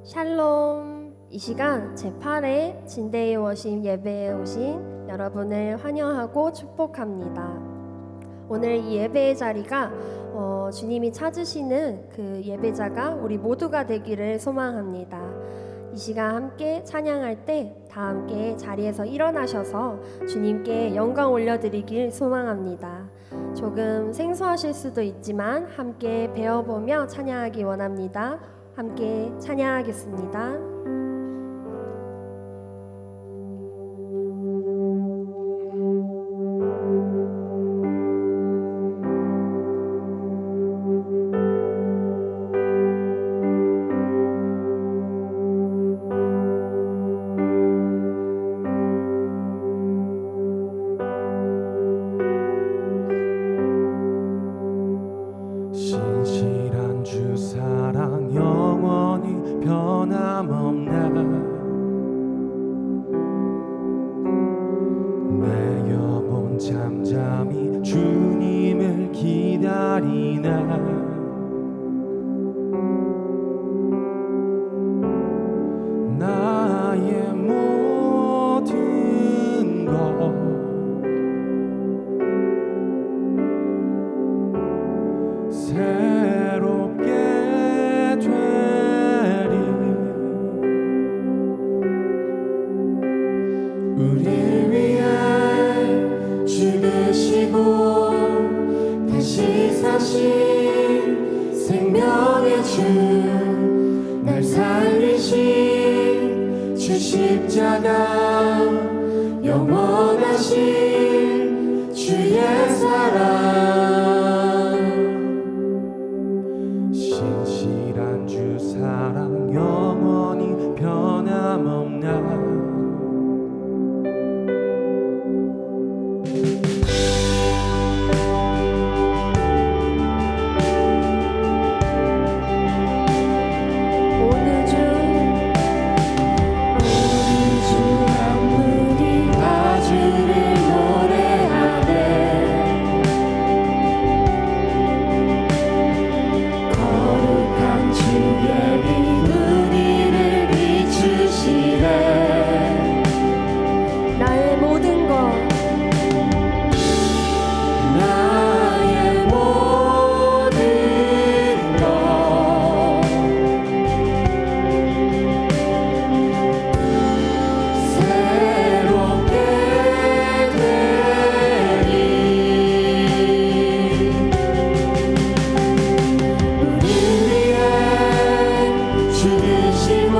샬롬! 이 시간 제8회 진데이 워십 예배에 오신 여러분을 환영하고 축복합니다. 오늘 이 예배의 자리가 주님이 찾으시는 그 예배자가 우리 모두가 되기를 소망합니다. 이 시간 함께 찬양할 때 다 함께 자리에서 일어나셔서 주님께 영광 올려드리길 소망합니다. 조금 생소하실 수도 있지만 함께 배워보며 찬양하기 원합니다. 함께 찬양하겠습니다. 신실한 주 사랑 영원히 변함없나. 내 영혼 잠잠히 주님을 기다리나. 나의 모든 것 새롭게 되리. 우릴 위해 죽으시고 다시 사신 생명의 주, 날 살리신 주 십자가, 영원하신 주의 사랑. 신실한 주 사랑 영원히 변함없나. 오늘 주 만물이 다 주를 노래하네. 거룩한 주의 빛 우리를 비추시네. 나의 모든 것 나의 모든 것 새롭게 되리. 우릴 위해 죽으시고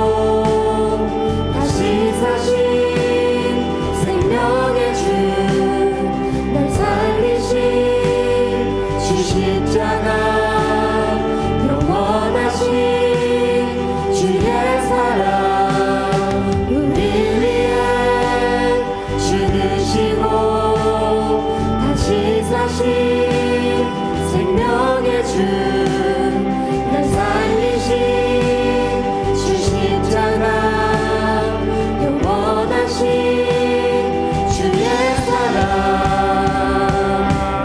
다시 사신 생명의 주, 날 살리신 주 십자가, 영원하신 주의 사랑. 우릴 위해 죽으시고 다시 사신 생명의 주, 날 살리신 주 십자가, 영원하신 주의 사랑.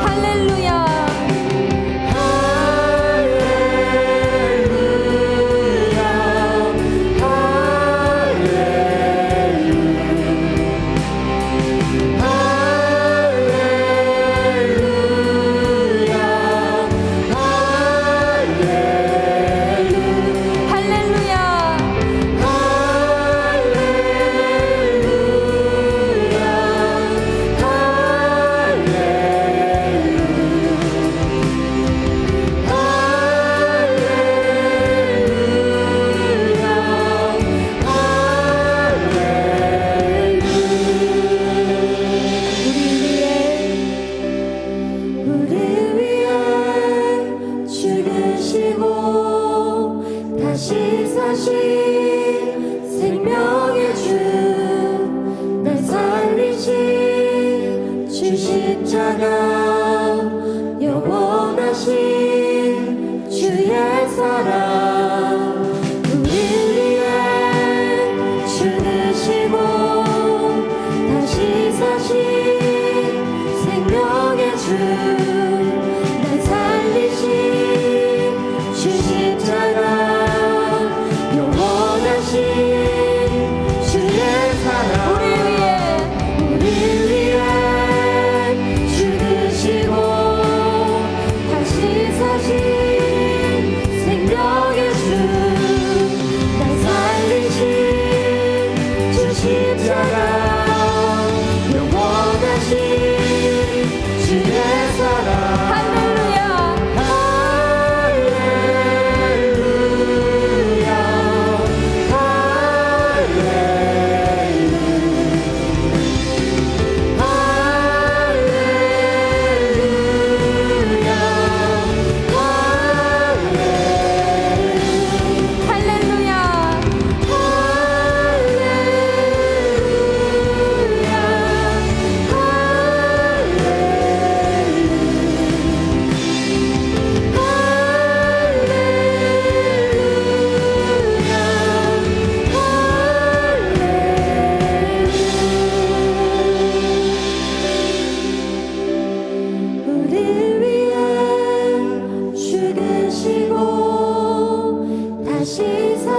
할렐루야! 할렐루야, 우릴 위해 죽으시고 다시 사신 생명의 주, 날 살리신 주 십자가, 영원하신 주의 사랑. 우릴 위해 죽으시고 다시 사신 생명의 주, 날 살리신 주 십자가, 영원하신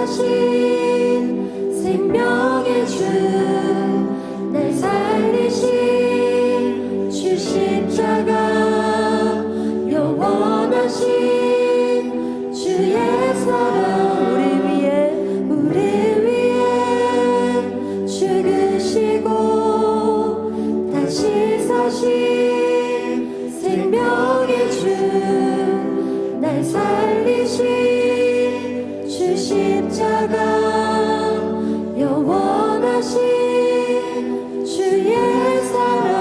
사신 생명의 주 날 살리신 주 십자가 영원하신 주의 사랑 우리 위해 죽으시고 다시 사신 생명의 주 날 살리신 주 십자가 영원하신 주의 사랑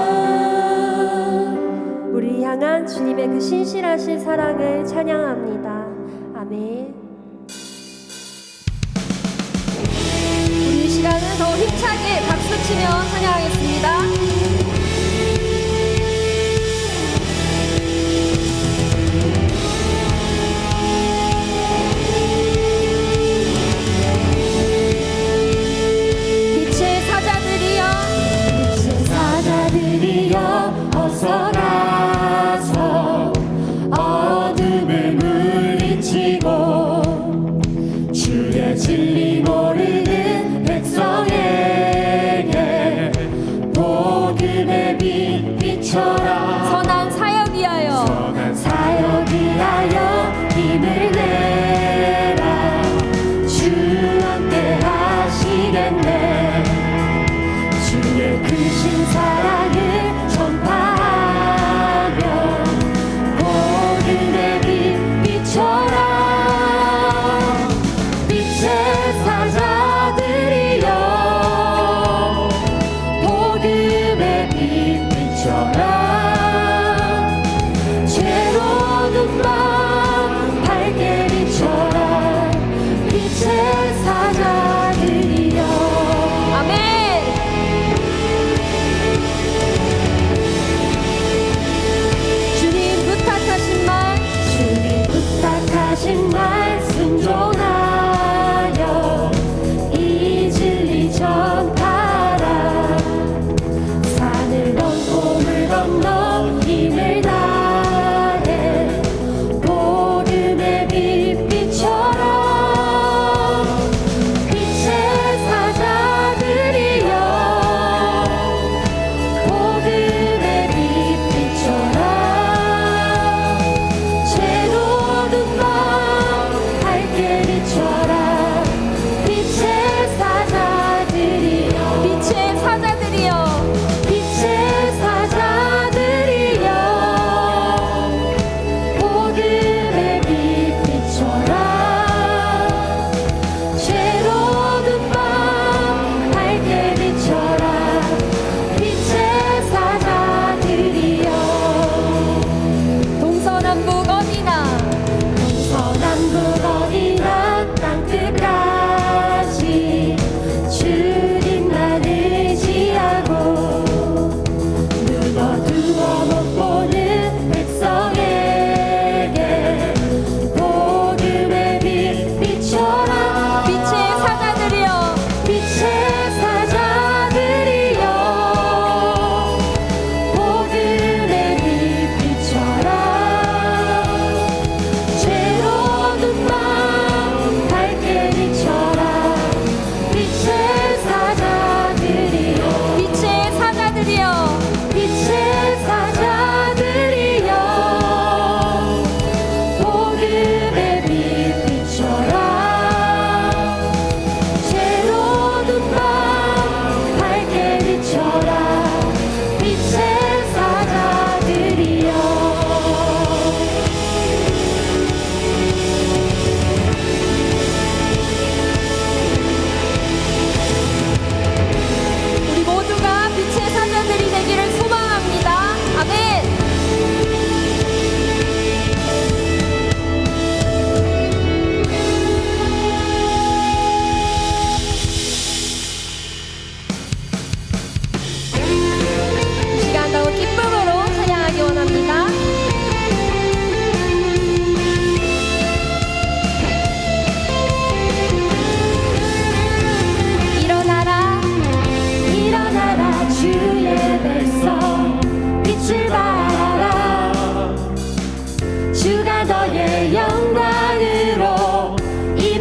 우리 향한 주님의 그 신실하신 사랑을 찬양합니다. 아멘. 우리 이 시간은 더 힘차게 박수치며 찬양하겠습니다. 사자들이여 어서 나서 어둠을 물리치고 주의 진리 모르는 백성에게 복을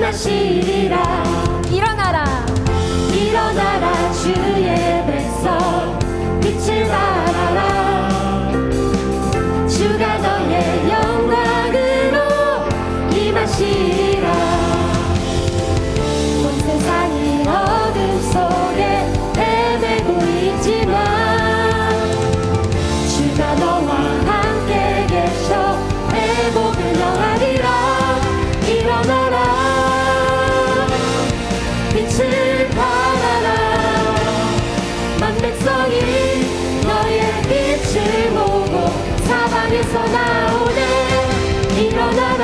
임하시리라. 일어나라 일어나라 주의 백성 빛을 발하라. 주가 너의 영광으로 임하시리라. 온 세상이 어둠 속에 헤매고 있지만 주가 너와 함께 계셔 회복을 명하리라. 일어나라 빛을 발하라. 만 백성이 너의 빛을 보고 사방에서 나오네. 일어나라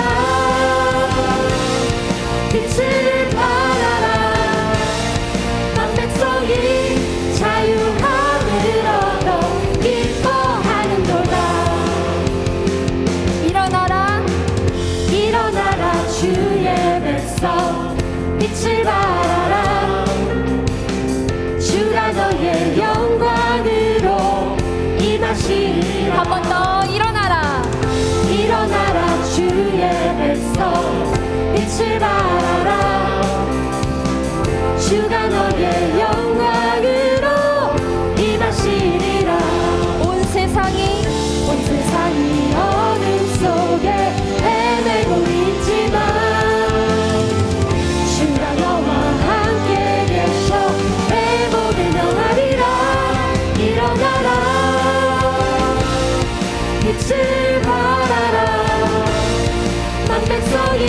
빛을 발하라. 만 백성이 자유함을 얻어 기뻐하는도다. 일어나라 일어나라 주의 백성 빛을 발하라. 주가 너의 영광으로 임하시리라. 한 번 더 일어나라 일어나라 주의 백성 빛을 발하라. 주가 너의 영광으로 임하시리라. 온 세상이 어둠 속에 헤매고 있지만 주가 너와 함께 계셔 회복을 명하리라. 일어나라 빛을 발하라. 만 백성이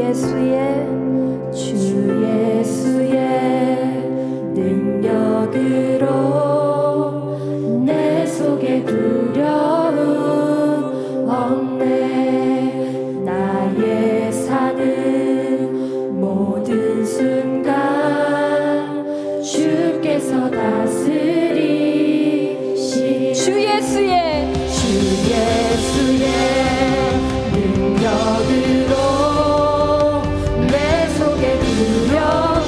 예수의 능력으로 내 속에 두려움 없네. 나의 사는 모든 순간 주께서 다스리시. 주 예수의 능력으로 내 속에 두려움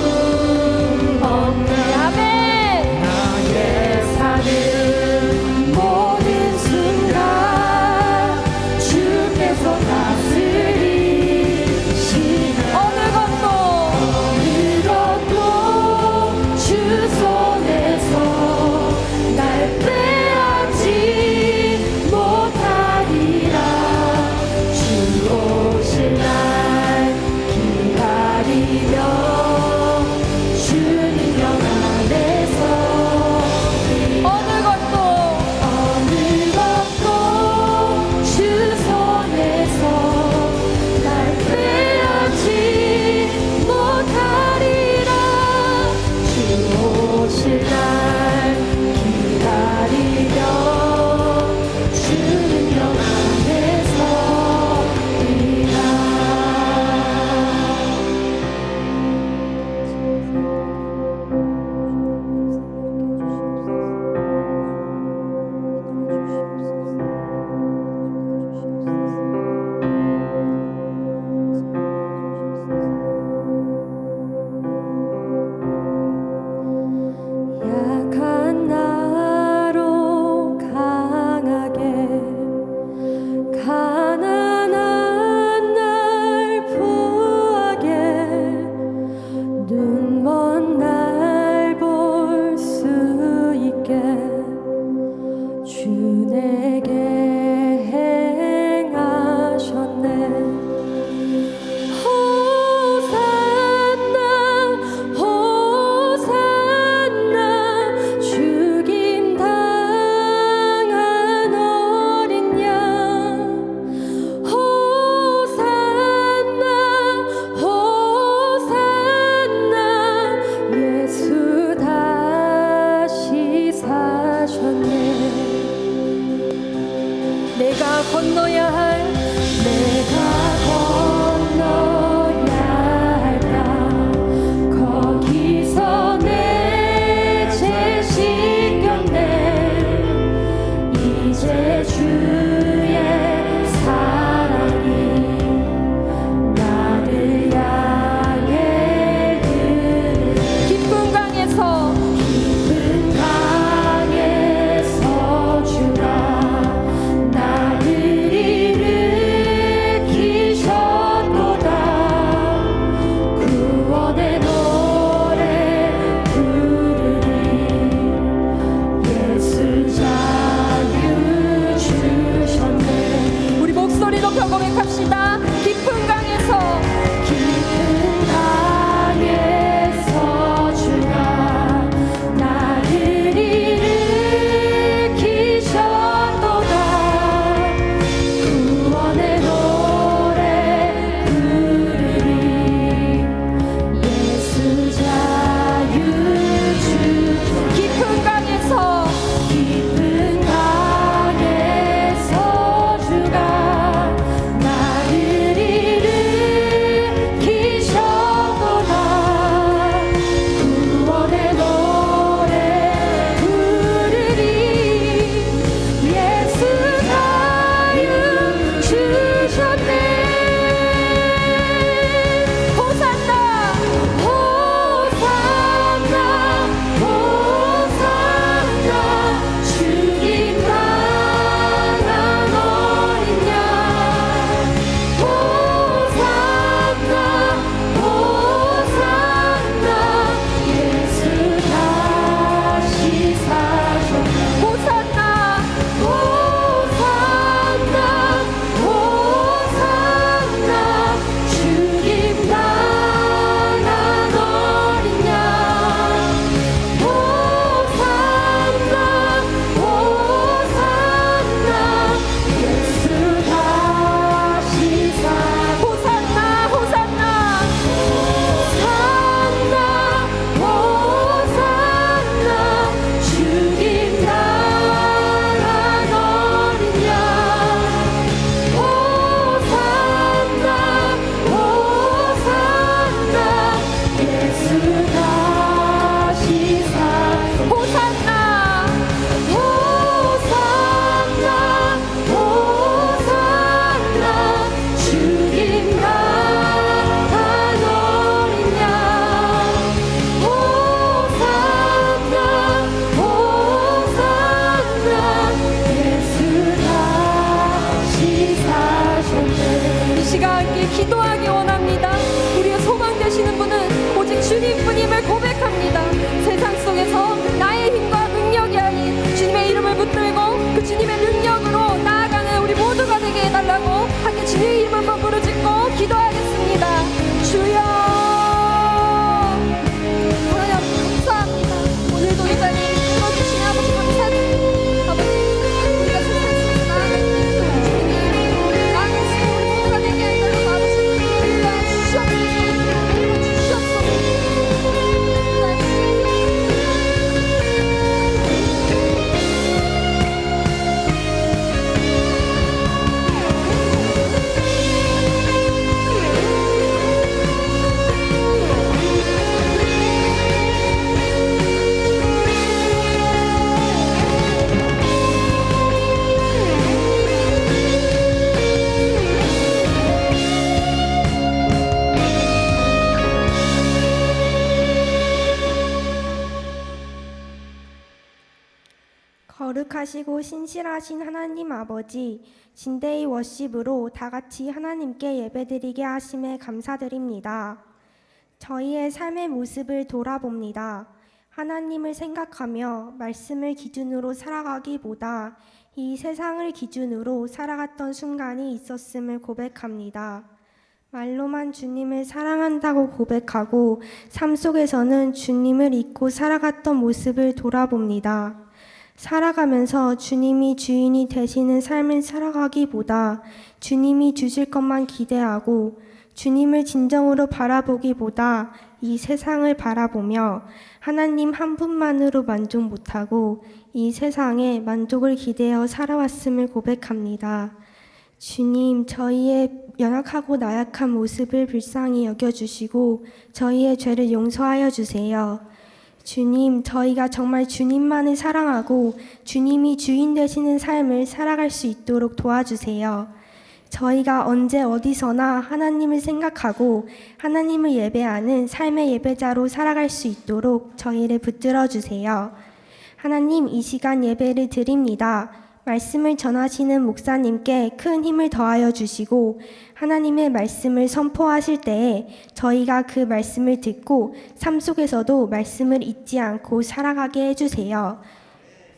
거룩하시고 신실하신 하나님 아버지, 진데이 워십으로 다 같이 하나님께 예배드리게 하심에 감사드립니다. 저희의 삶의 모습을 돌아봅니다. 하나님을 생각하며 말씀을 기준으로 살아가기보다 이 세상을 기준으로 살아갔던 순간이 있었음을 고백합니다. 말로만 주님을 사랑한다고 고백하고 삶 속에서는 주님을 잊고 살아갔던 모습을 돌아봅니다. 살아가면서 주님이 주인이 되시는 삶을 살아가기보다 주님이 주실 것만 기대하고 주님을 진정으로 바라보기보다 이 세상을 바라보며 하나님 한 분만으로 만족 못하고 이 세상에 만족을 기대어 살아왔음을 고백합니다. 주님, 저희의 연약하고 나약한 모습을 불쌍히 여겨주시고 저희의 죄를 용서하여 주세요. 주님, 저희가 정말 주님만을 사랑하고 주님이 주인 되시는 삶을 살아갈 수 있도록 도와주세요. 저희가 언제 어디서나 하나님을 생각하고 하나님을 예배하는 삶의 예배자로 살아갈 수 있도록 저희를 붙들어 주세요. 하나님, 이 시간 예배를 드립니다. 말씀을 전하시는 목사님께 큰 힘을 더하여 주시고 하나님의 말씀을 선포하실 때에 저희가 그 말씀을 듣고 삶 속에서도 말씀을 잊지 않고 살아가게 해주세요.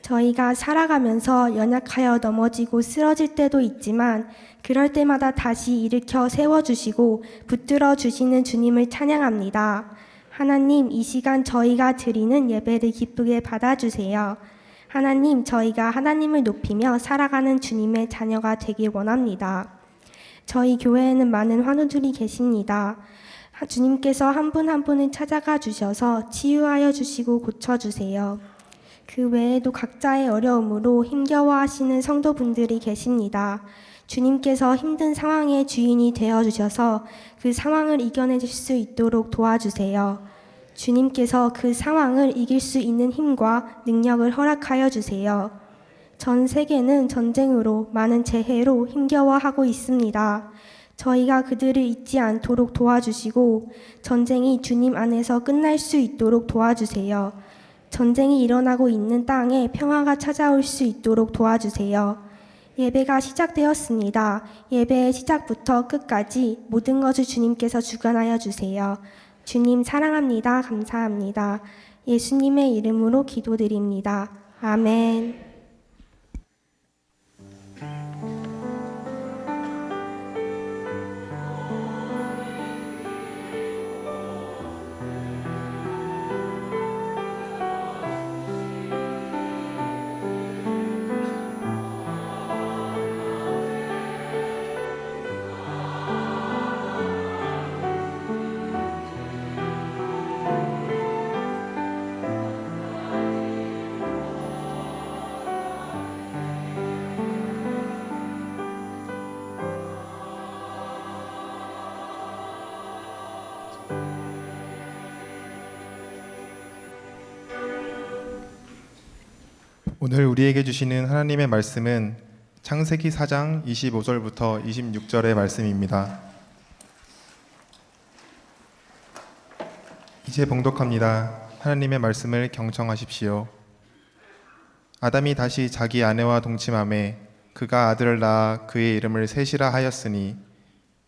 저희가 살아가면서 연약하여 넘어지고 쓰러질 때도 있지만 그럴 때마다 다시 일으켜 세워주시고 붙들어 주시는 주님을 찬양합니다. 하나님, 이 시간 저희가 드리는 예배를 기쁘게 받아주세요. 하나님, 저희가 하나님을 높이며 살아가는 주님의 자녀가 되길 원합니다. 저희 교회에는 많은 환우들이 계십니다. 주님께서 한 분 한 분을 찾아가 주셔서 치유하여 주시고 고쳐주세요. 그 외에도 각자의 어려움으로 힘겨워하시는 성도분들이 계십니다. 주님께서 힘든 상황의 주인이 되어주셔서 그 상황을 이겨내실 수 있도록 도와주세요. 주님께서 그 상황을 이길 수 있는 힘과 능력을 허락하여 주세요. 전 세계는 전쟁으로 많은 재해로 힘겨워하고 있습니다. 저희가 그들을 잊지 않도록 도와주시고 전쟁이 주님 안에서 끝날 수 있도록 도와주세요. 전쟁이 일어나고 있는 땅에 평화가 찾아올 수 있도록 도와주세요. 예배가 시작되었습니다. 예배의 시작부터 끝까지 모든 것을 주님께서 주관하여 주세요. 주님 사랑합니다. 감사합니다. 예수님의 이름으로 기도드립니다. 아멘. 오늘 우리에게 주시는 하나님의 말씀은 창세기 4장 25절부터 26절의 말씀입니다. 이제 봉독합니다. 하나님의 말씀을 경청하십시오. 아담이 다시 자기 아내와 동침하매 그가 아들을 낳아 그의 이름을 셋이라 하였으니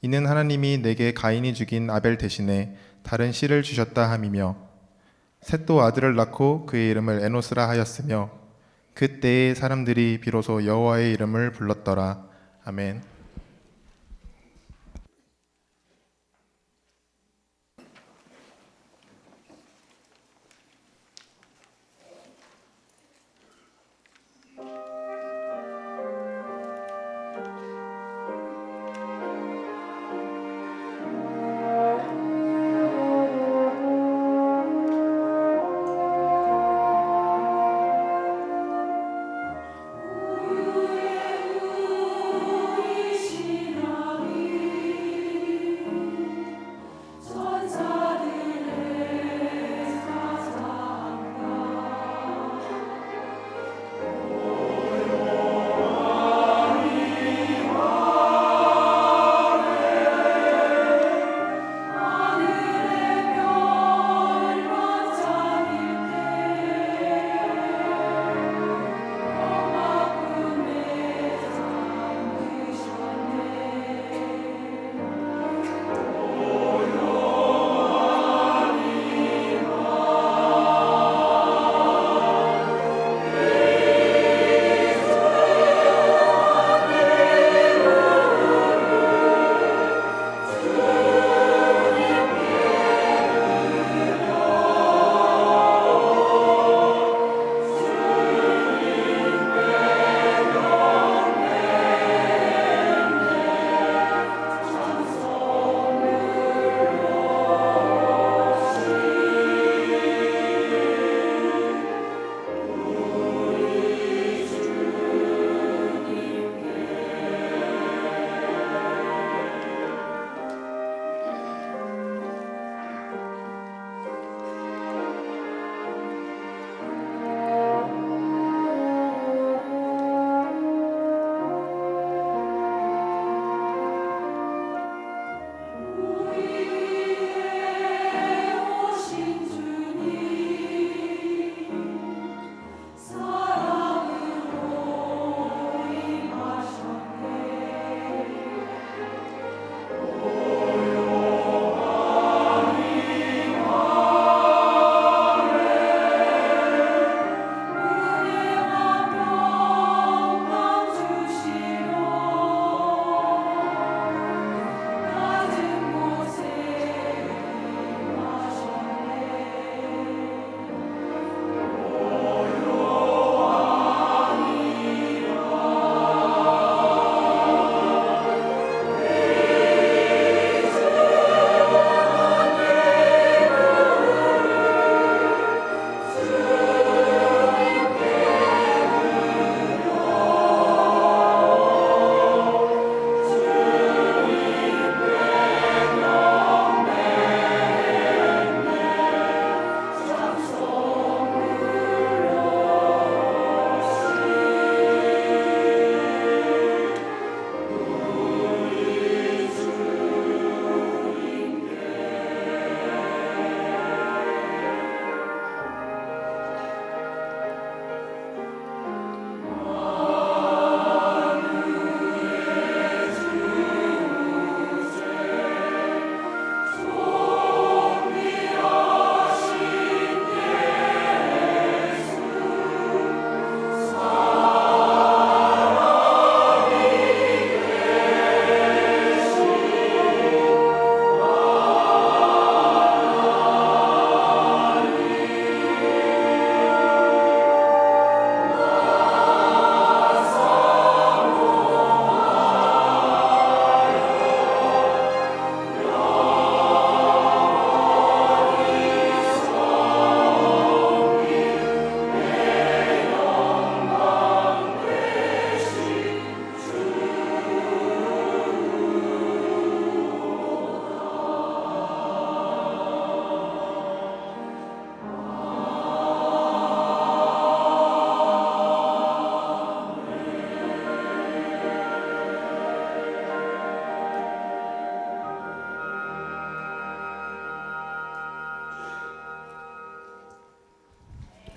이는 하나님이 내게 가인이 죽인 아벨 대신에 다른 씨를 주셨다 함이며 셋도 아들을 낳고 그의 이름을 에노스라 하였으며 그때에 사람들이 비로소 여호와의 이름을 불렀더라. 아멘.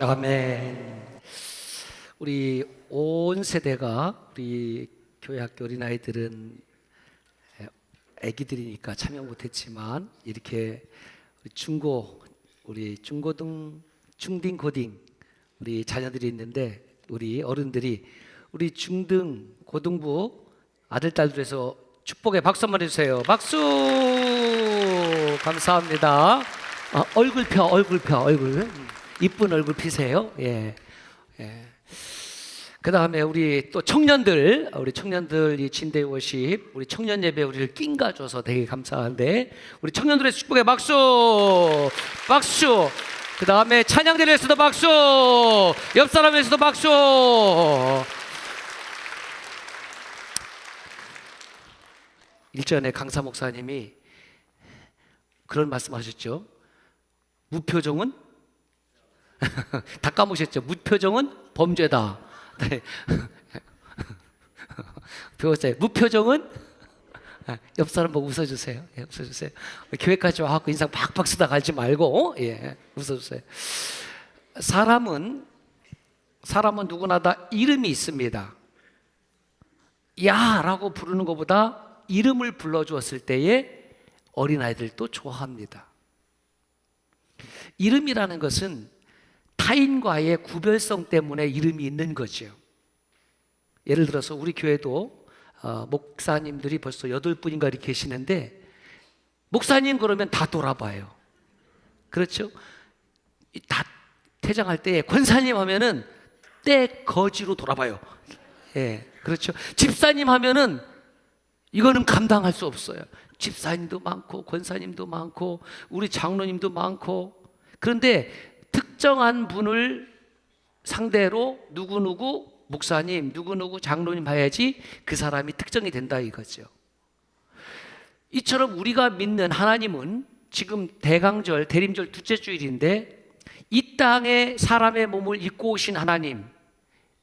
아멘. 우리 온 세대가 우리 교회 학교 어린아이들은 아기들이니까 참여 못했지만 이렇게 우리 중고등, 중딩, 고딩 우리 자녀들이 있는데 우리 어른들이 우리 중등, 고등부 아들, 딸들 해서 축복의 박수 한번 해주세요. 박수! 감사합니다. 얼굴 펴. 이쁜 얼굴 피세요. 예. 그 다음에 우리 또 청년들, 이 진대 워십, 우리 청년 예배 우리를 낑가줘서 되게 감사한데, 우리 청년들의 축복의 박수! 그 다음에 찬양대회에서도 박수! 옆 사람에서도 박수! 일전에 강사 목사님이 그런 말씀하셨죠. 무표정은 다 까무셨죠. 무표정은 범죄다. 네. 배웠어요. 무표정은 옆 사람 보고 웃어주세요. 예, 웃어주세요. 교회까지 와갖고 인상 팍팍 쓰다 갈지 말고 웃어주세요. 사람은 누구나 다 이름이 있습니다. 야라고 부르는 것보다 이름을 불러주었을 때에 어린아이들도 좋아합니다. 이름이라는 것은 타인과의 구별성 때문에 이름이 있는 거죠. 예를 들어서 우리 교회도 목사님들이 벌써 8분인가 이렇게 계시는데, 목사님 그러면 다 돌아봐요. 그렇죠? 다 퇴장할 때 권사님 하면은 때 거지로 돌아봐요. 예, 그렇죠. 집사님 하면은 이거는 감당할 수 없어요. 집사님도 많고 권사님도 많고 우리 장로님도 많고, 그런데 특정한 분을 상대로 누구누구 목사님, 누구누구 장로님 봐야지 그 사람이 특정이 된다 이거죠. 이처럼 우리가 믿는 하나님은 지금 대강절, 대림절 둘째 주일인데 이 땅에 사람의 몸을 입고 오신 하나님,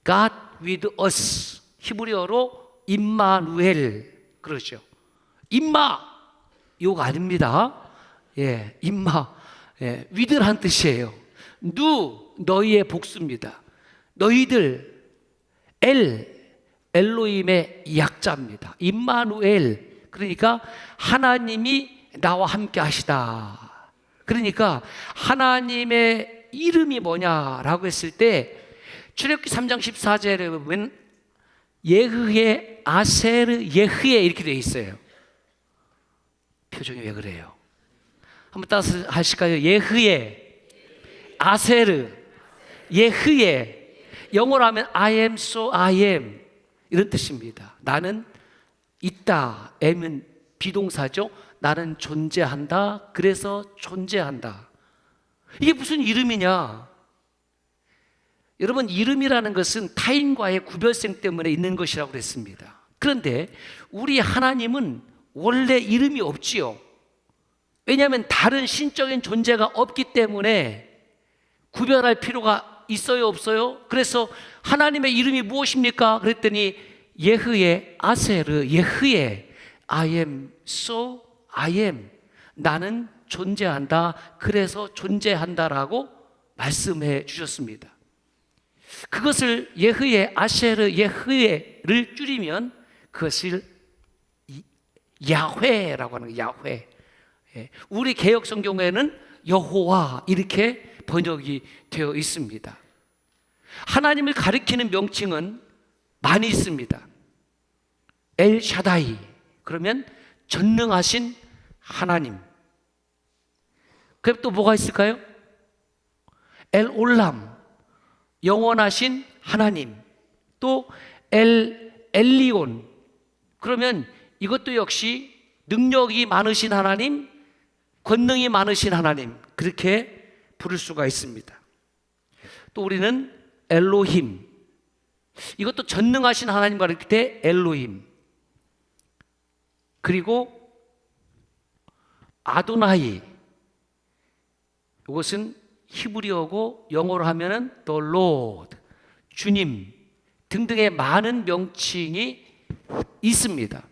God with us, 히브리어로 임마누엘 그러죠. 임마 욕 아닙니다. 예, 임마. 예, 위드란 뜻이에요. 너희의 복수입니다. 너희들 엘로힘의 약자입니다. 임마누엘, 그러니까 하나님이 나와 함께 하시다. 그러니까 하나님의 이름이 뭐냐라고 했을 때 출애굽기 3장 14절에 보면 예흐에 아세르 예흐에 이렇게 되어 있어요. 표정이 왜 그래요? 한번 따라서 하실까요? 예흐에 아세르 예흐에, 영어로 하면 I am so I am 이런 뜻입니다. 나는 있다. M은 비동사죠. 나는 존재한다. 그래서 존재한다. 이게 무슨 이름이냐? 여러분, 이름이라는 것은 타인과의 구별성 때문에 있는 것이라고 그랬습니다. 그런데 우리 하나님은 원래 이름이 없지요. 왜냐하면 다른 신적인 존재가 없기 때문에 구별할 필요가 있어요, 없어요? 그래서 하나님의 이름이 무엇입니까? 그랬더니 예흐에 아세르 예흐에 I am so I am, 나는 존재한다. 그래서 존재한다라고 말씀해 주셨습니다. 그것을 예흐에 아세르 예흐에를 줄이면 그것을 야훼라고 하는 거예요. 야훼. 우리 개역 성경에는 여호와 이렇게 번역이 되어 있습니다. 하나님을 가리키는 명칭은 많이 있습니다. 엘 샤다이, 그러면 전능하신 하나님. 그럼 또 뭐가 있을까요? 엘 올람, 영원하신 하나님. 또 엘리온, 그러면 이것도 역시 능력이 많으신 하나님, 권능이 많으신 하나님, 그렇게 부를 수가 있습니다. 또 우리는 엘로힘, 이것도 전능하신 하나님과 이렇게 때 엘로힘. 그리고 아도나이, 이것은 히브리어고 영어로 하면은 the Lord, 주님 등등의 많은 명칭이 있습니다.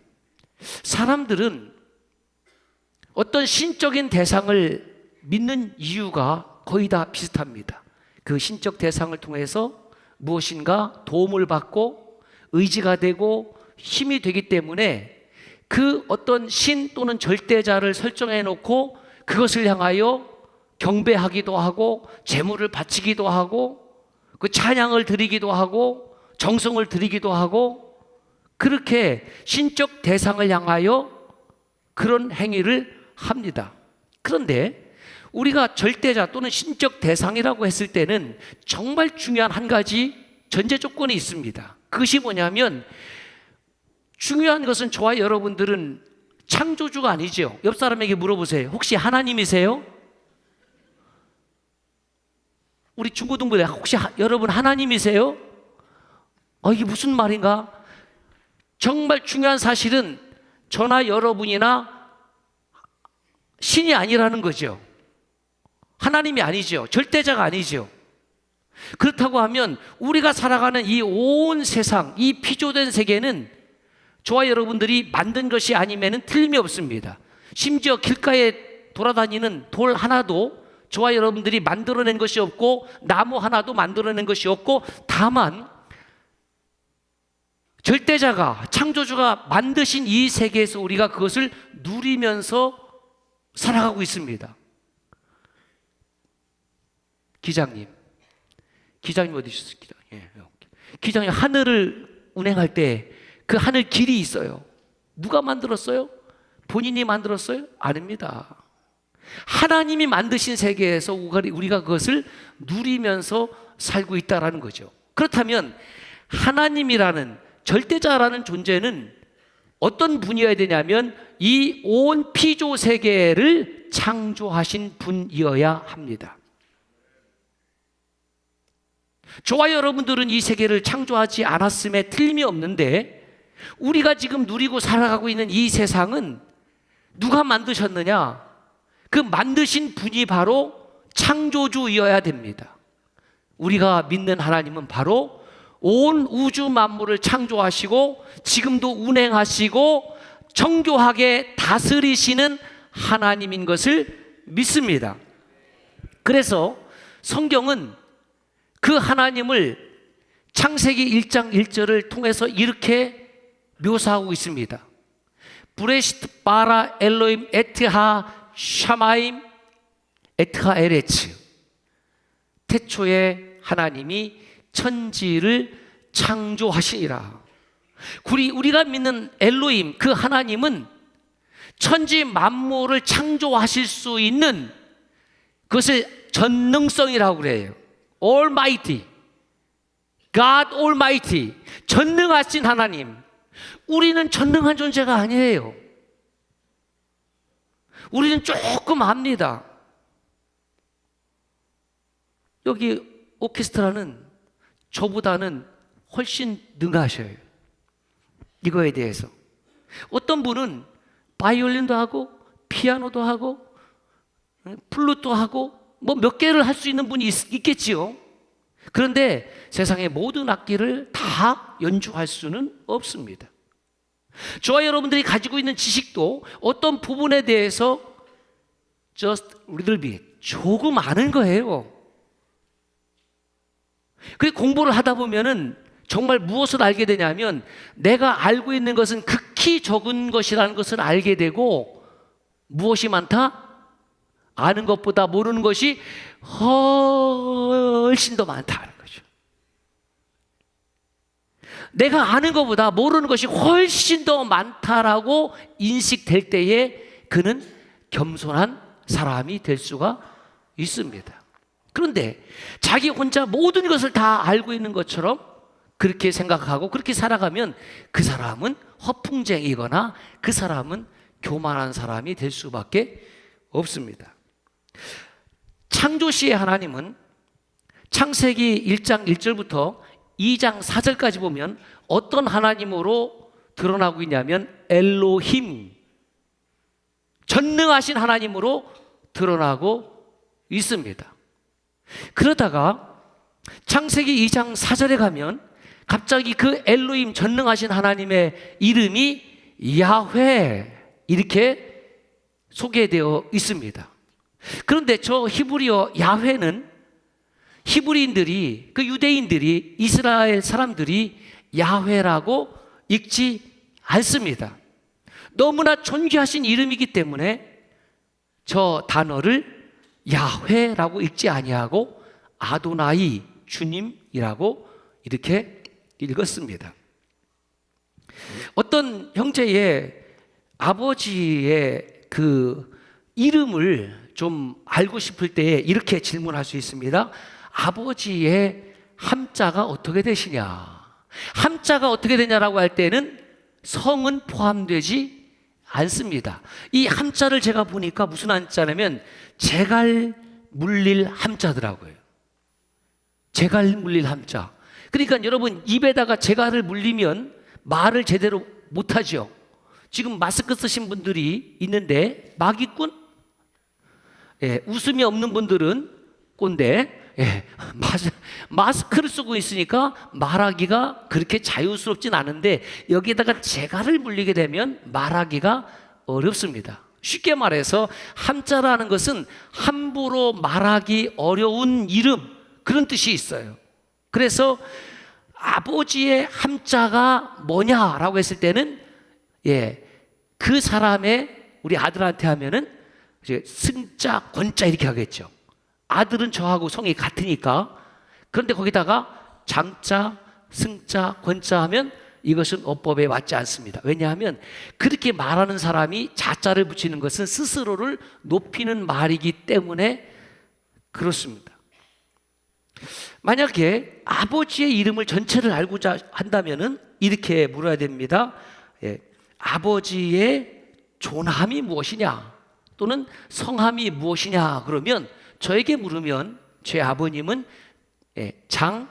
사람들은 어떤 신적인 대상을 믿는 이유가 거의 다 비슷합니다. 그 신적 대상을 통해서 무엇인가 도움을 받고 의지가 되고 힘이 되기 때문에 그 어떤 신 또는 절대자를 설정해 놓고 그것을 향하여 경배하기도 하고 제물을 바치기도 하고 그 찬양을 드리기도 하고 정성을 드리기도 하고 그렇게 신적 대상을 향하여 그런 행위를 합니다. 그런데 우리가 절대자 또는 신적 대상이라고 했을 때는 정말 중요한 한 가지 전제 조건이 있습니다. 그것이 뭐냐면 중요한 것은 저와 여러분들은 창조주가 아니죠. 옆 사람에게 물어보세요. 혹시 하나님이세요? 우리 중고등부들 혹시 여러분 하나님이세요? 이게 무슨 말인가? 정말 중요한 사실은 저나 여러분이나 신이 아니라는 거죠. 하나님이 아니죠. 절대자가 아니죠. 그렇다고 하면 우리가 살아가는 이 온 세상, 이 피조된 세계는 저와 여러분들이 만든 것이 아니면 틀림이 없습니다. 심지어 길가에 돌아다니는 돌 하나도 저와 여러분들이 만들어낸 것이 없고 나무 하나도 만들어낸 것이 없고 다만 절대자가 창조주가 만드신 이 세계에서 우리가 그것을 누리면서 살아가고 있습니다. 기장님 어디 있었어요? 기장님 하늘을 운행할 때 그 하늘 길이 있어요. 누가 만들었어요? 본인이 만들었어요? 아닙니다. 하나님이 만드신 세계에서 우리가 그것을 누리면서 살고 있다라는 거죠. 그렇다면 하나님이라는 절대자라는 존재는 어떤 분이어야 되냐면 이 온 피조 세계를 창조하신 분이어야 합니다. 저와 여러분들은 이 세계를 창조하지 않았음에 틀림이 없는데 우리가 지금 누리고 살아가고 있는 이 세상은 누가 만드셨느냐? 그 만드신 분이 바로 창조주이어야 됩니다. 우리가 믿는 하나님은 바로 온 우주 만물을 창조하시고 지금도 운행하시고 정교하게 다스리시는 하나님인 것을 믿습니다. 그래서 성경은 그 하나님을 창세기 1장 1절을 통해서 이렇게 묘사하고 있습니다. 브레시트 바라 엘로임 에트하 샤마임 에트하 에레츠. 태초에 하나님이 천지를 창조하시니라. 우리가 믿는 엘로임 그 하나님은 천지 만물을 창조하실 수 있는 그것을 전능성이라고 그래요. Almighty, God Almighty, 전능하신 하나님. 우리는 전능한 존재가 아니에요. 우리는 조금 압니다. 여기 오케스트라는 저보다는 훨씬 능하셔요. 이거에 대해서. 어떤 분은 바이올린도 하고 피아노도 하고 플룻도 하고 뭐 몇 개를 할 수 있는 분이 있겠지요. 그런데 세상의 모든 악기를 다 연주할 수는 없습니다. 저와 여러분들이 가지고 있는 지식도 어떤 부분에 대해서 just little bit, 조금 아는 거예요. 그 공부를 하다 보면은 정말 무엇을 알게 되냐면 내가 알고 있는 것은 극히 적은 것이라는 것을 알게 되고 무엇이 많다? 아는 것보다 모르는 것이 훨씬 더 많다는 거죠. 내가 아는 것보다 모르는 것이 훨씬 더 많다라고 인식될 때에 그는 겸손한 사람이 될 수가 있습니다. 그런데 자기 혼자 모든 것을 다 알고 있는 것처럼 그렇게 생각하고 그렇게 살아가면 그 사람은 허풍쟁이거나 그 사람은 교만한 사람이 될 수밖에 없습니다. 창조시의 하나님은 창세기 1장 1절부터 2장 4절까지 보면 어떤 하나님으로 드러나고 있냐면 엘로힘, 전능하신 하나님으로 드러나고 있습니다. 그러다가 창세기 2장 4절에 가면 갑자기 그 엘로힘 전능하신 하나님의 이름이 야훼 이렇게 소개되어 있습니다. 그런데 저 히브리어 야훼는 히브리인들이, 그 유대인들이, 이스라엘 사람들이 야훼라고 읽지 않습니다. 너무나 존귀하신 이름이기 때문에 저 단어를 야훼라고 읽지 아니하고 아도나이, 주님이라고 이렇게 읽었습니다. 어떤 형제의 아버지의 그 이름을 좀 알고 싶을 때 이렇게 질문할 수 있습니다. 아버지의 함자가 어떻게 되시냐? 함자가 어떻게 되냐라고 할 때는 성은 포함되지 않습니다. 이 함자를 제가 보니까 무슨 함자냐면 제갈 물릴 함자더라고요. 제갈 물릴 함자. 그러니까 여러분, 입에다가 제갈을 물리면 말을 제대로 못하죠. 지금 마스크 쓰신 분들이 있는데 마기꾼? 예, 웃음이 없는 분들은 꼰대. 예, 마스크를 쓰고 있으니까 말하기가 그렇게 자유스럽진 않은데 여기에다가 제갈을 물리게 되면 말하기가 어렵습니다. 쉽게 말해서 함자라는 것은 함부로 말하기 어려운 이름, 그런 뜻이 있어요. 그래서 아버지의 함자가 뭐냐라고 했을 때는 그 사람의, 우리 아들한테 하면은 이제 승자, 권자 이렇게 하겠죠. 아들은 저하고 성이 같으니까. 그런데 거기다가 장자, 승자, 권자 하면 이것은 어법에 맞지 않습니다. 왜냐하면 그렇게 말하는 사람이 자자를 붙이는 것은 스스로를 높이는 말이기 때문에 그렇습니다. 만약에 아버지의 이름을 전체를 알고자 한다면은 이렇게 물어야 됩니다. 아버지의 존함이 무엇이냐 또는 성함이 무엇이냐 그러면, 저에게 물으면 제 아버님은 장,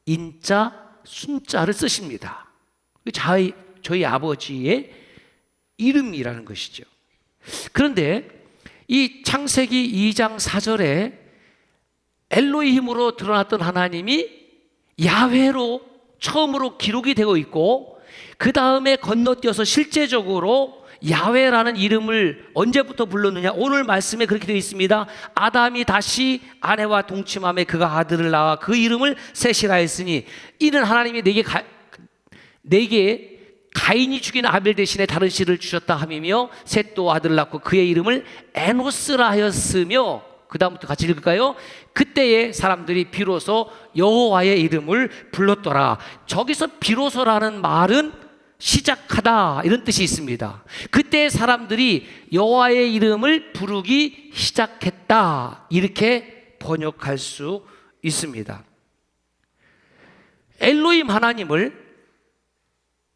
인자, 순자를 쓰십니다. 저희 아버지의 이름이라는 것이죠. 그런데 이 창세기 2장 4절에 엘로힘으로 드러났던 하나님이 야훼로 처음으로 기록이 되어 있고, 그 다음에 건너뛰어서 실제적으로 야훼라는 이름을 언제부터 불렀느냐? 오늘 말씀에 그렇게 되어 있습니다. 아담이 다시 아내와 동침함에 그가 아들을 낳아 그 이름을 셋이라 했으니, 이는 하나님이 내게 가인이 죽인 아벨 대신에 다른 씨를 주셨다 함이며, 셋도 아들을 낳고 그의 이름을 에노스라 하였으며, 그 다음부터 같이 읽을까요? 그때에 사람들이 비로소 여호와의 이름을 불렀더라. 저기서 비로소라는 말은 시작하다 이런 뜻이 있습니다. 그때 사람들이 여호와의 이름을 부르기 시작했다, 이렇게 번역할 수 있습니다. 엘로힘 하나님을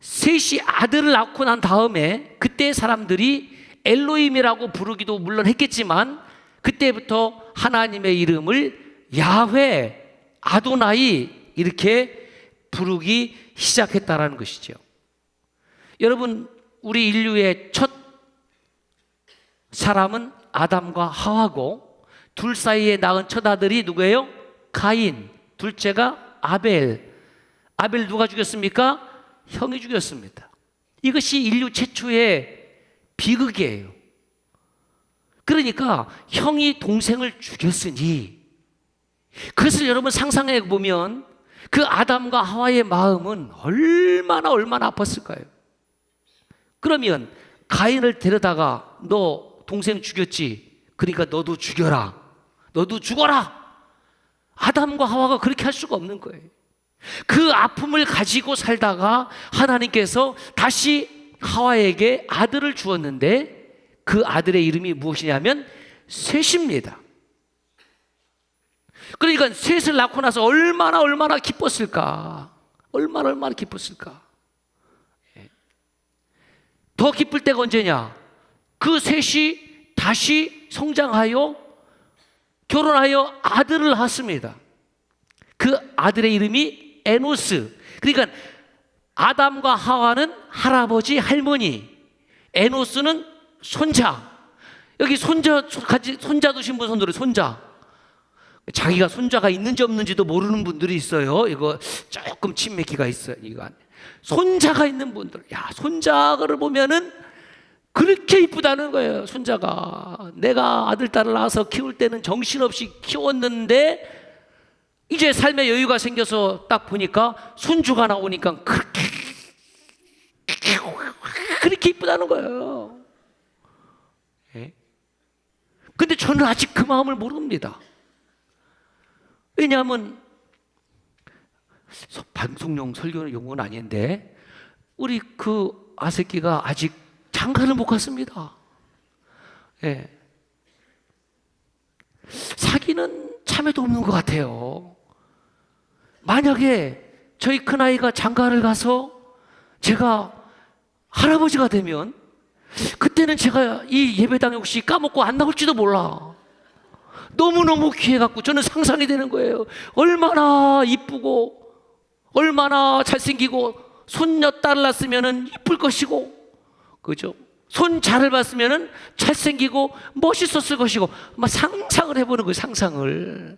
셋이 아들을 낳고 난 다음에 그때 사람들이 엘로힘이라고 부르기도 물론 했겠지만, 그때부터 하나님의 이름을 야훼, 아도나이 이렇게 부르기 시작했다라는 것이죠. 여러분, 우리 인류의 첫 사람은 아담과 하와고, 둘 사이에 낳은 첫 아들이 누구예요? 가인. 둘째가 아벨. 아벨 누가 죽였습니까? 형이 죽였습니다. 이것이 인류 최초의 비극이에요. 그러니까 형이 동생을 죽였으니, 그것을 여러분 상상해 보면 그 아담과 하와의 마음은 얼마나 아팠을까요? 그러면 가인을 데려다가 너 동생 죽였지? 그러니까 너도 죽여라. 너도 죽어라. 아담과 하와가 그렇게 할 수가 없는 거예요. 그 아픔을 가지고 살다가 하나님께서 다시 하와에게 아들을 주었는데, 그 아들의 이름이 무엇이냐면 셋입니다. 그러니까 셋을 낳고 나서 얼마나 기뻤을까? 얼마나 기뻤을까? 더 기쁠 때가 언제냐? 그 셋이 다시 성장하여 결혼하여 아들을 낳았습니다. 그 아들의 이름이 에노스. 그러니까 아담과 하와는 할아버지, 할머니, 에노스는 손자. 여기 손자 두신 분 손들어. 손자. 자기가 손자가 있는지 없는지도 모르는 분들이 있어요. 이거 조금 치맥기가 있어요. 이거 손자가 있는 분들, 야, 손자를 보면은 그렇게 이쁘다는 거예요. 손자가 내가 아들 딸을 낳아서 키울 때는 정신없이 키웠는데 이제 삶의 여유가 생겨서 딱 보니까 손주가 나오니까 그렇게 이쁘다는 거예요. 예? 근데 저는 아직 그 마음을 모릅니다. 왜냐하면 방송용 설교는 용어는 아닌데 우리 그 아새끼가 아직 장가를 못 갔습니다. 예. 사귀는 참에도 없는 것 같아요. 만약에 저희 큰아이가 장가를 가서 제가 할아버지가 되면 그때는 제가 이 예배당에 혹시 까먹고 안 나올지도 몰라. 너무너무 귀해갖고 저는 상상이 되는 거예요. 얼마나 이쁘고 얼마나 잘생기고 손녀 딸 낳았으면 이쁠 것이고, 그죠? 손자를 봤으면 잘생기고 멋있었을 것이고 막 상상을 해보는 거예요. 상상을.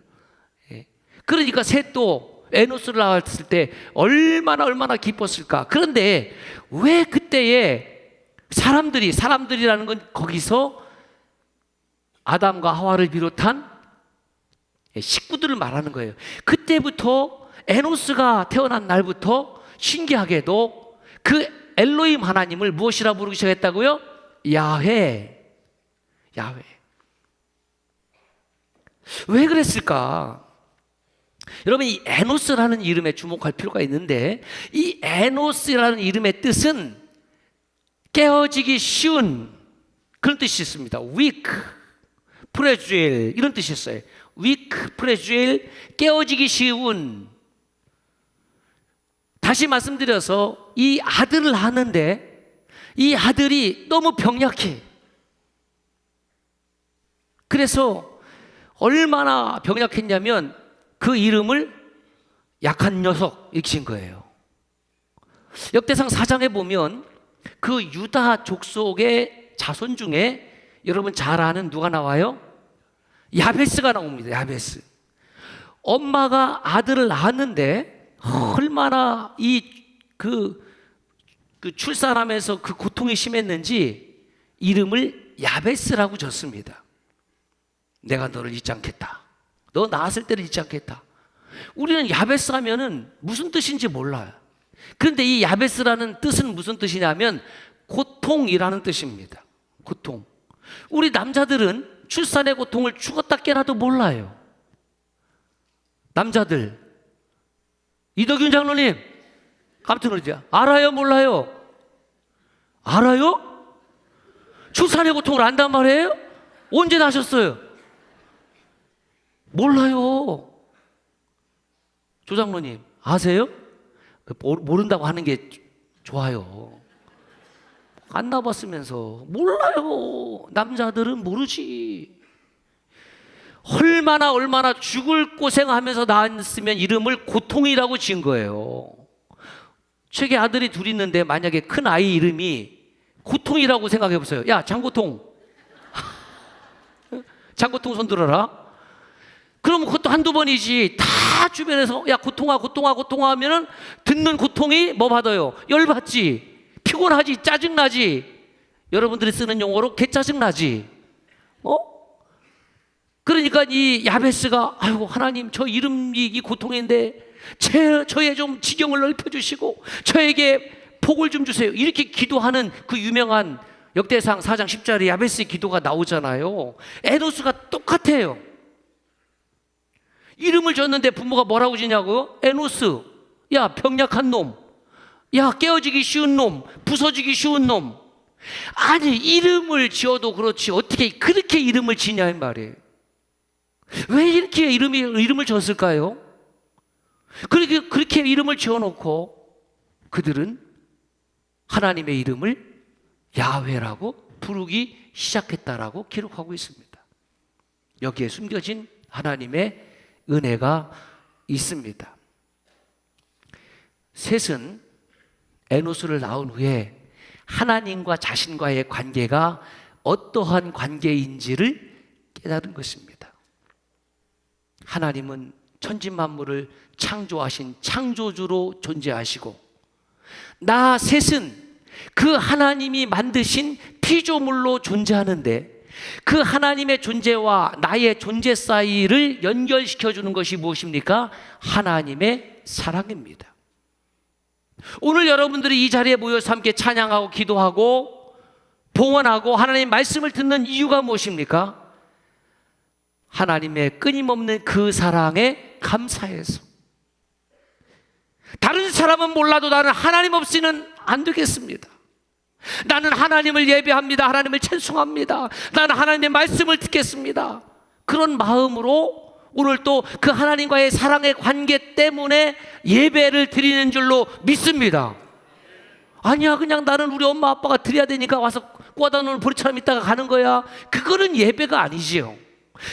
예. 그러니까 셋도 에노스를 낳았을 때 얼마나 기뻤을까. 그런데 왜 그때에 사람들이라는 건 거기서 아담과 하와를 비롯한 식구들을 말하는 거예요. 그때부터 에노스가 태어난 날부터 신기하게도 그 엘로힘 하나님을 무엇이라 부르기 시작했다고요? 야훼. 왜 그랬을까? 여러분, 이 에노스라는 이름에 주목할 필요가 있는데, 이 에노스라는 이름의 뜻은 깨어지기 쉬운 그런 뜻이 있습니다. weak, fragile 이런 뜻이 있어요. weak, fragile, 깨어지기 쉬운. 다시 말씀드려서 이 아들을 낳았는데 이 아들이 너무 병약해. 그래서 얼마나 병약했냐면 그 이름을 약한 녀석 이렇게 지은 거예요. 역대상 4장에 보면 그 유다 족속의 자손 중에 여러분 잘 아는 누가 나와요? 야베스가 나옵니다. 야베스. 엄마가 아들을 낳았는데 얼마나 그 출산하면서 그 고통이 심했는지 이름을 야베스라고 졌습니다. 내가 너를 잊지 않겠다. 너 낳았을 때를 잊지 않겠다. 우리는 야베스 하면은 무슨 뜻인지 몰라요. 그런데 이 야베스라는 뜻은 무슨 뜻이냐면 고통이라는 뜻입니다. 고통. 우리 남자들은 출산의 고통을 죽었다 깨나도 몰라요. 남자들. 이덕윤 장로님, 깜짝 놀라죠? 알아요? 몰라요? 알아요? 출산의 고통을 안단 말이에요? 언제 나셨어요? 몰라요. 조장로님, 아세요? 모른다고 하는 게 좋아요. 안 나봤으면서 몰라요. 남자들은 모르지. 얼마나 죽을 고생하면서 낳았으면 이름을 고통이라고 지은 거예요. 책에 아들이 둘 있는데 만약에 큰 아이 이름이 고통이라고 생각해 보세요. 야, 장고통. 장고통 손 들어라. 그럼 그것도 한두 번이지. 다 주변에서 야, 고통아 하면은 듣는 고통이 뭐 받아요? 열받지. 피곤하지. 짜증나지. 여러분들이 쓰는 용어로 개짜증나지. 그러니까 이 야베스가 아이고 하나님 저 이름이 이 고통인데 저의 좀 지경을 넓혀주시고 저에게 복을 좀 주세요. 이렇게 기도하는 그 유명한 역대상 4장 10절에 야베스의 기도가 나오잖아요. 에노스가 똑같아요. 이름을 줬는데 부모가 뭐라고 지냐고요? 에노스. 야, 병약한 놈. 야, 깨어지기 쉬운 놈. 부서지기 쉬운 놈. 아니, 이름을 지어도 그렇지 어떻게 그렇게 이름을 지냐 이 말이에요. 왜 이렇게 이름을 줬을까요? 그렇게 이름을 지어놓고 그들은 하나님의 이름을 야훼라고 부르기 시작했다라고 기록하고 있습니다. 여기에 숨겨진 하나님의 은혜가 있습니다. 셋은 에노스를 낳은 후에 하나님과 자신과의 관계가 어떠한 관계인지를 깨달은 것입니다. 하나님은 천지만물을 창조하신 창조주로 존재하시고 나 셋은 그 하나님이 만드신 피조물로 존재하는데 그 하나님의 존재와 나의 존재 사이를 연결시켜 주는 것이 무엇입니까? 하나님의 사랑입니다. 오늘 여러분들이 이 자리에 모여서 함께 찬양하고 기도하고 봉헌하고 하나님의 말씀을 듣는 이유가 무엇입니까? 하나님의 끊임없는 그 사랑에 감사해서. 다른 사람은 몰라도 나는 하나님 없이는 안 되겠습니다. 나는 하나님을 예배합니다. 하나님을 찬송합니다. 나는 하나님의 말씀을 듣겠습니다. 그런 마음으로 오늘 또 그 하나님과의 사랑의 관계 때문에 예배를 드리는 줄로 믿습니다. 아니야, 그냥 나는 우리 엄마 아빠가 드려야 되니까 와서 꽂아 놓은 보리처럼 있다가 가는 거야. 그거는 예배가 아니지요.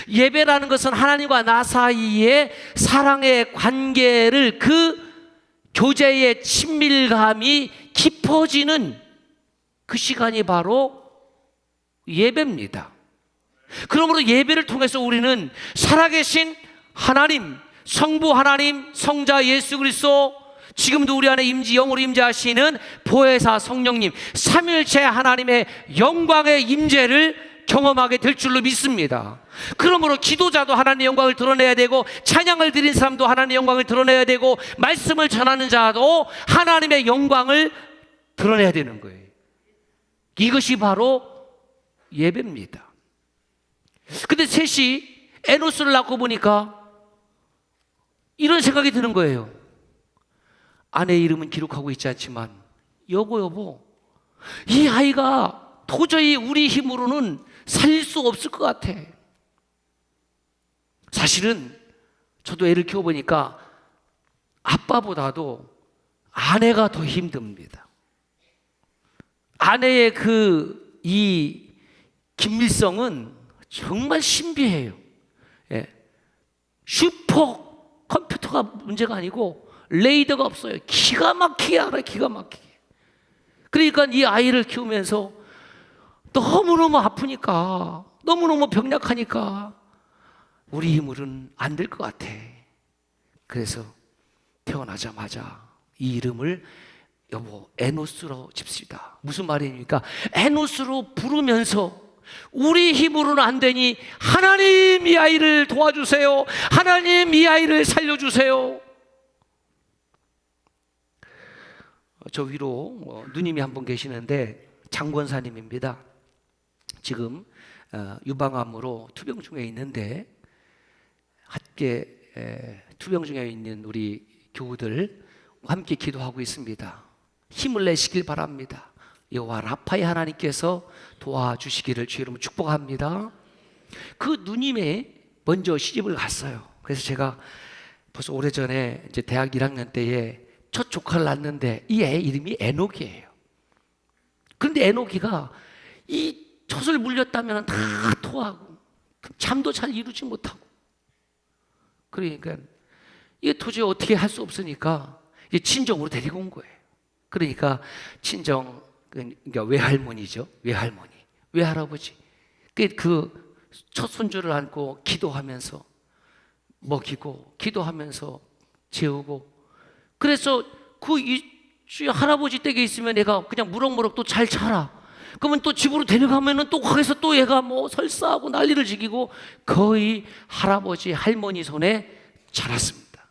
예배라는 것은 하나님과 나 사이의 사랑의 관계를, 그 교제의 친밀감이 깊어지는 그 시간이 바로 예배입니다. 그러므로 예배를 통해서 우리는 살아계신 하나님, 성부 하나님, 성자 예수 그리스도, 지금도 우리 안에 영으로 임재하시는 보혜사 성령님, 삼위일체 하나님의 영광의 임재를 경험하게 될 줄로 믿습니다. 그러므로 기도자도 하나님의 영광을 드러내야 되고, 찬양을 드린 사람도 하나님의 영광을 드러내야 되고, 말씀을 전하는 자도 하나님의 영광을 드러내야 되는 거예요. 이것이 바로 예배입니다. 근데 셋이 에노스를 낳고 보니까 이런 생각이 드는 거예요. 아내의 이름은 기록하고 있지 않지만, 여보, 이 아이가 도저히 우리 힘으로는 살릴 수 없을 것 같아. 사실은 저도 애를 키워보니까 아빠보다도 아내가 더 힘듭니다. 아내의 이 긴밀성은 정말 신비해요. 예. 슈퍼 컴퓨터가 문제가 아니고 레이더가 없어요. 기가 막히게 알아요. 기가 막히게. 그러니까 이 아이를 키우면서 너무너무 아프니까, 너무너무 병약하니까 우리 힘으로는 안 될 것 같아. 그래서 태어나자마자 이 이름을 여보 에노스로 집시다. 무슨 말입니까? 에노스로 부르면서 우리 힘으로는 안 되니 하나님 이 아이를 도와주세요. 하나님 이 아이를 살려주세요. 저 위로 누님이 한 분 계시는데 장권사님입니다. 지금 유방암으로 투병 중에 있는데, 함께 투병 중에 있는 우리 교우들 함께 기도하고 있습니다. 힘을 내시길 바랍니다. 여호와 라파의 하나님께서 도와주시기를 주의 이름으로 축복합니다. 그 누님이 먼저 시집을 갔어요. 그래서 제가 벌써 오래전에 이제 대학 1학년 때에 첫 조카를 낳았는데 이 애 이름이 에녹이에요. 그런데 에녹이가 이 젖을 물렸다면 다 토하고 잠도 잘 이루지 못하고, 그러니까 이게 도저히 어떻게 할 수 없으니까 이제 친정으로 데리고 온 거예요. 그러니까 친정, 그러니까 외할머니죠. 외할아버지. 그 첫 손주를 안고 기도하면서 먹이고, 기도하면서 재우고. 그래서 그 할아버지 댁에 있으면 얘가 그냥 무럭무럭 또 잘 자라. 그러면 또 집으로 데려가면은 또 거기서 또 얘가 뭐 설사하고 난리를 지기고, 거의 할아버지 할머니 손에 자랐습니다.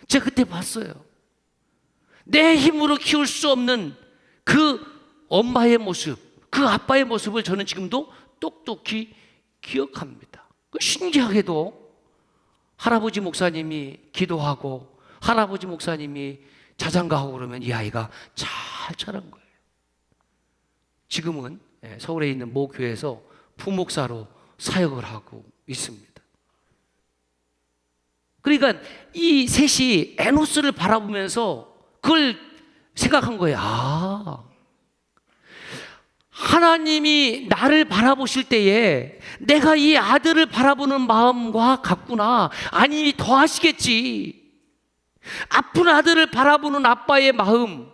제가 그때 봤어요. 내 힘으로 키울 수 없는 그 엄마의 모습, 그 아빠의 모습을 저는 지금도 똑똑히 기억합니다. 신기하게도 할아버지 목사님이 기도하고 할아버지 목사님이 자장가하고 그러면 이 아이가 잘 자란 거예요. 지금은 서울에 있는 모 교회에서 부목사로 사역을 하고 있습니다. 그러니까 이 셋이 에노스를 바라보면서 그걸 생각한 거예요. 하나님이 나를 바라보실 때에 내가 이 아들을 바라보는 마음과 같구나. 아니, 더 하시겠지. 아픈 아들을 바라보는 아빠의 마음,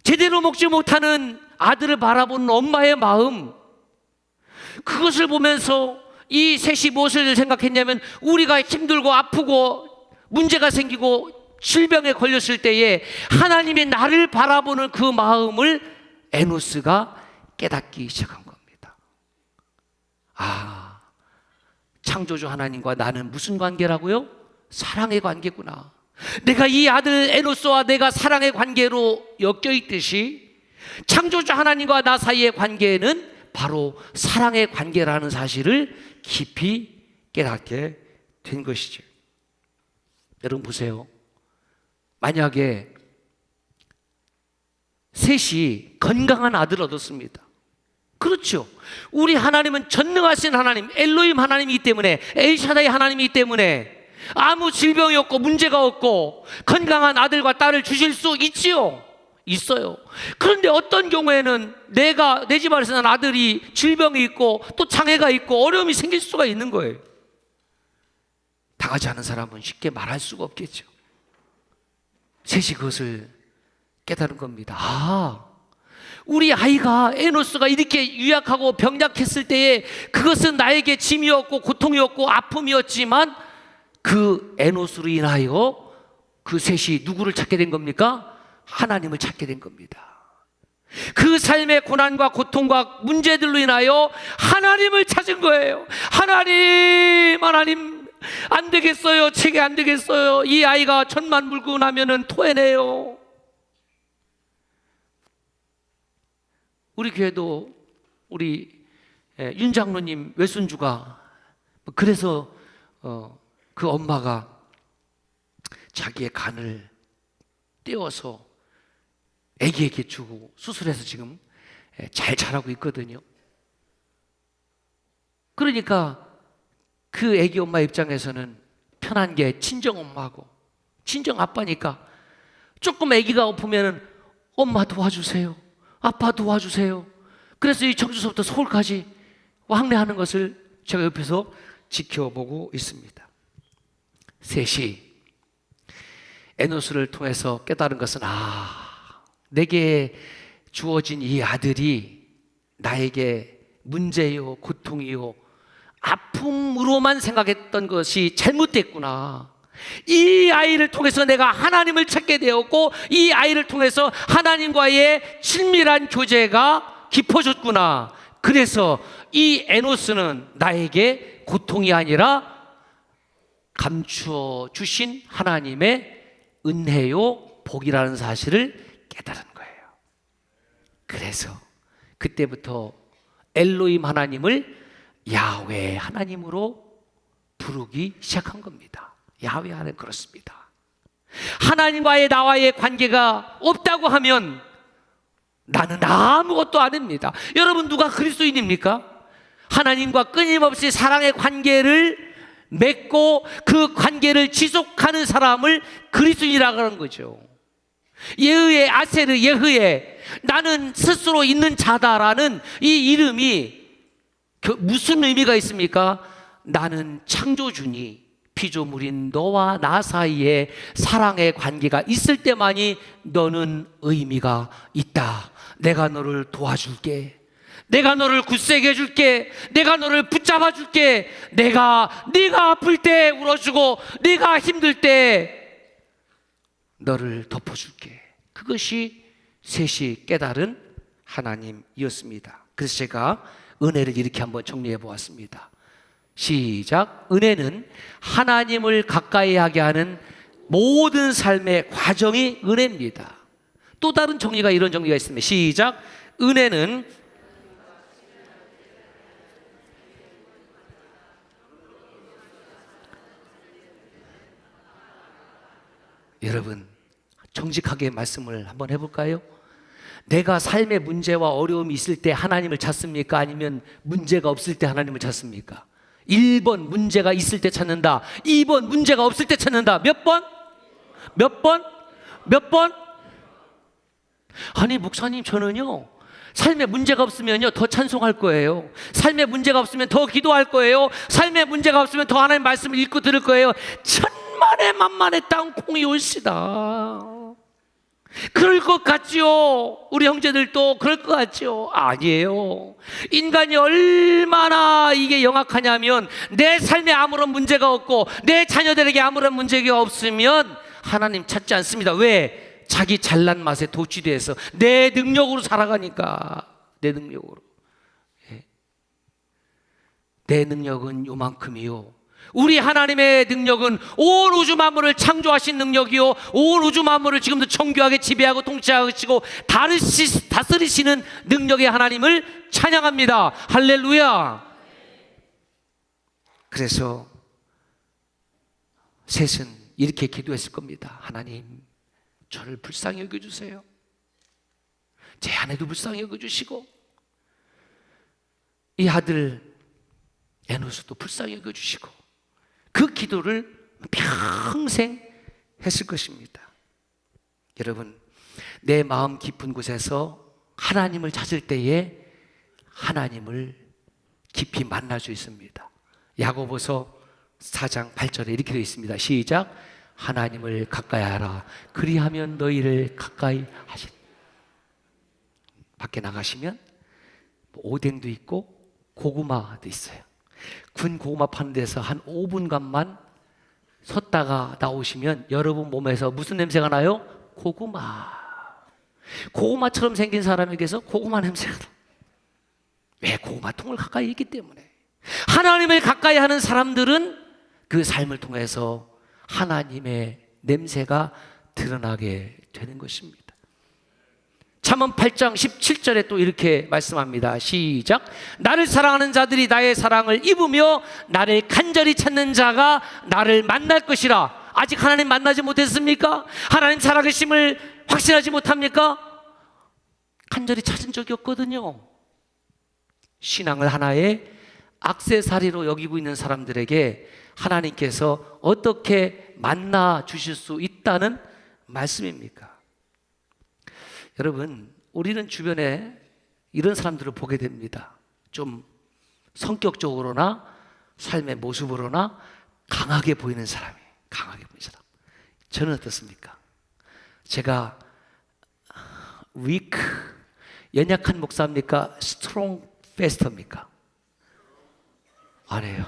제대로 먹지 못하는 아들을 바라보는 엄마의 마음, 그것을 보면서 이 셋이 무엇을 생각했냐면, 우리가 힘들고 아프고 문제가 생기고 질병에 걸렸을 때에 하나님이 나를 바라보는 그 마음을 에노스가 깨닫기 시작한 겁니다. 아, 창조주 하나님과 나는 무슨 관계라고요? 사랑의 관계구나. 내가 이 아들 에노스와 내가 사랑의 관계로 엮여 있듯이 창조주 하나님과 나 사이의 관계는 바로 사랑의 관계라는 사실을 깊이 깨닫게 된 것이죠. 여러분 보세요. 만약에 셋이 건강한 아들을 얻었습니다. 그렇죠. 우리 하나님은 전능하신 하나님, 엘로힘 하나님이기 때문에, 엘샤다이 하나님이기 때문에 아무 질병이 없고 문제가 없고 건강한 아들과 딸을 주실 수 있지요. 있어요. 그런데 어떤 경우에는 내 집안에서 난 아들이 질병이 있고 또 장애가 있고 어려움이 생길 수가 있는 거예요. 당하지 않은 사람은 쉽게 말할 수가 없겠죠. 셋이 그것을 깨달은 겁니다. 아, 우리 아이가 에노스가 이렇게 유약하고 병약했을 때에 그것은 나에게 짐이었고 고통이었고 아픔이었지만 그 에노스로 인하여 그 셋이 누구를 찾게 된 겁니까? 하나님을 찾게 된 겁니다. 그 삶의 고난과 고통과 문제들로 인하여 하나님을 찾은 거예요. 하나님 안 되겠어요. 제게 안 되겠어요. 이 아이가 천만 물고 나면은 토해내요. 우리 교회도 우리 윤 장로님 외손주가 그래서 그 엄마가 자기의 간을 떼어서 아기에게 주고 수술해서 지금 잘 자라고 있거든요. 그러니까 그 아기 엄마 입장에서는 편한 게 친정 엄마고 친정 아빠니까 조금 아기가 아프면은 엄마 도와주세요. 아빠 도와주세요. 그래서 이 청주서부터 서울까지 왕래하는 것을 제가 옆에서 지켜보고 있습니다. 셋이 에노스를 통해서 깨달은 것은 내게 주어진 이 아들이 나에게 문제요 고통이요 아픔으로만 생각했던 것이 잘못됐구나. 이 아이를 통해서 내가 하나님을 찾게 되었고 이 아이를 통해서 하나님과의 친밀한 교제가 깊어졌구나. 그래서 이 에노스는 나에게 고통이 아니라 감추어 주신 하나님의 은혜요 복이라는 사실을 깨달은 거예요. 그래서 그때부터 엘로힘 하나님을 야훼 하나님으로 부르기 시작한 겁니다. 야훼 하나님 그렇습니다. 하나님과의 나와의 관계가 없다고 하면 나는 아무것도 아닙니다. 여러분 누가 그리스도인입니까? 하나님과 끊임없이 사랑의 관계를 맺고 그 관계를 지속하는 사람을 그리스도인이라고 하는 거죠. 예흐의 아세르 예흐의 나는 스스로 있는 자다라는 이 이름이 무슨 의미가 있습니까? 나는 창조주니 피조물인 너와 나 사이에 사랑의 관계가 있을 때만이 너는 의미가 있다. 내가 너를 도와줄게. 내가 너를 굳세게 해줄게. 내가 너를 붙잡아 줄게. 네가 아플 때 울어주고 네가 힘들 때 너를 덮어줄게. 그것이 셋이 깨달은 하나님이었습니다. 그래서 제가 은혜를 이렇게 한번 정리해 보았습니다. 시작. 은혜는 하나님을 가까이 하게 하는 모든 삶의 과정이 은혜입니다. 또 다른 정리가 이런 정리가 있습니다. 시작. 은혜는 여러분 정직하게 말씀을 한번 해볼까요? 내가 삶의 문제와 어려움이 있을 때 하나님을 찾습니까? 아니면 문제가 없을 때 하나님을 찾습니까? 1번 문제가 있을 때 찾는다. 2번 문제가 없을 때 찾는다. 몇 번? 몇 번? 몇 번? 아니 목사님 저는요 삶에 문제가 없으면요 더 찬송할 거예요. 삶에 문제가 없으면 더 기도할 거예요. 삶에 문제가 없으면 더 하나님의 말씀을 읽고 들을 거예요. 천만에 만만에 땅콩이 올시다. 그럴 것 같지요? 우리 형제들도 그럴 것 같지요? 아니에요. 인간이 얼마나 이게 영악하냐면 내 삶에 아무런 문제가 없고 내 자녀들에게 아무런 문제가 없으면 하나님 찾지 않습니다. 왜? 자기 잘난 맛에 도취돼서 내 능력으로 살아가니까. 내 능력으로. 내 능력은 요만큼이요. 우리 하나님의 능력은 온 우주 만물을 창조하신 능력이요, 온 우주 만물을 지금도 정교하게 지배하고 통치하시고 다스리시는 능력의 하나님을 찬양합니다. 할렐루야. 그래서 셋은 이렇게 기도했을 겁니다. 하나님, 저를 불쌍히 여겨주세요. 제 아내도 불쌍히 여겨주시고 이 아들 에노스도 불쌍히 여겨주시고, 그 기도를 평생 했을 것입니다. 여러분, 내 마음 깊은 곳에서 하나님을 찾을 때에 하나님을 깊이 만날 수 있습니다. 야고보서 4장 8절에 이렇게 되어 있습니다. 시작. 하나님을 가까이 하라. 그리하면 너희를 가까이 하시리. 밖에 나가시면 오뎅도 있고 고구마도 있어요. 군 고구마 파는 데서 한 5분간만 섰다가 나오시면 여러분 몸에서 무슨 냄새가 나요? 고구마. 고구마처럼 생긴 사람에게서 고구마 냄새가 나. 왜? 고구마통을 가까이 있기 때문에. 하나님을 가까이 하는 사람들은 그 삶을 통해서 하나님의 냄새가 드러나게 되는 것입니다. 잠언 8장 17절에 또 이렇게 말씀합니다. 시작. 나를 사랑하는 자들이 나의 사랑을 입으며 나를 간절히 찾는 자가 나를 만날 것이라. 아직 하나님 만나지 못했습니까? 하나님 살아계심을 확신하지 못합니까? 간절히 찾은 적이 없거든요. 신앙을 하나의 액세서리로 여기고 있는 사람들에게 하나님께서 어떻게 만나 주실 수 있다는 말씀입니까? 여러분, 우리는 주변에 이런 사람들을 보게 됩니다. 좀 성격적으로나 삶의 모습으로나 강하게 보이는 사람이, 강하게 보이는 사람. 저는 어떻습니까? 제가 weak, 연약한 목사입니까? strong pastor입니까? 아니에요.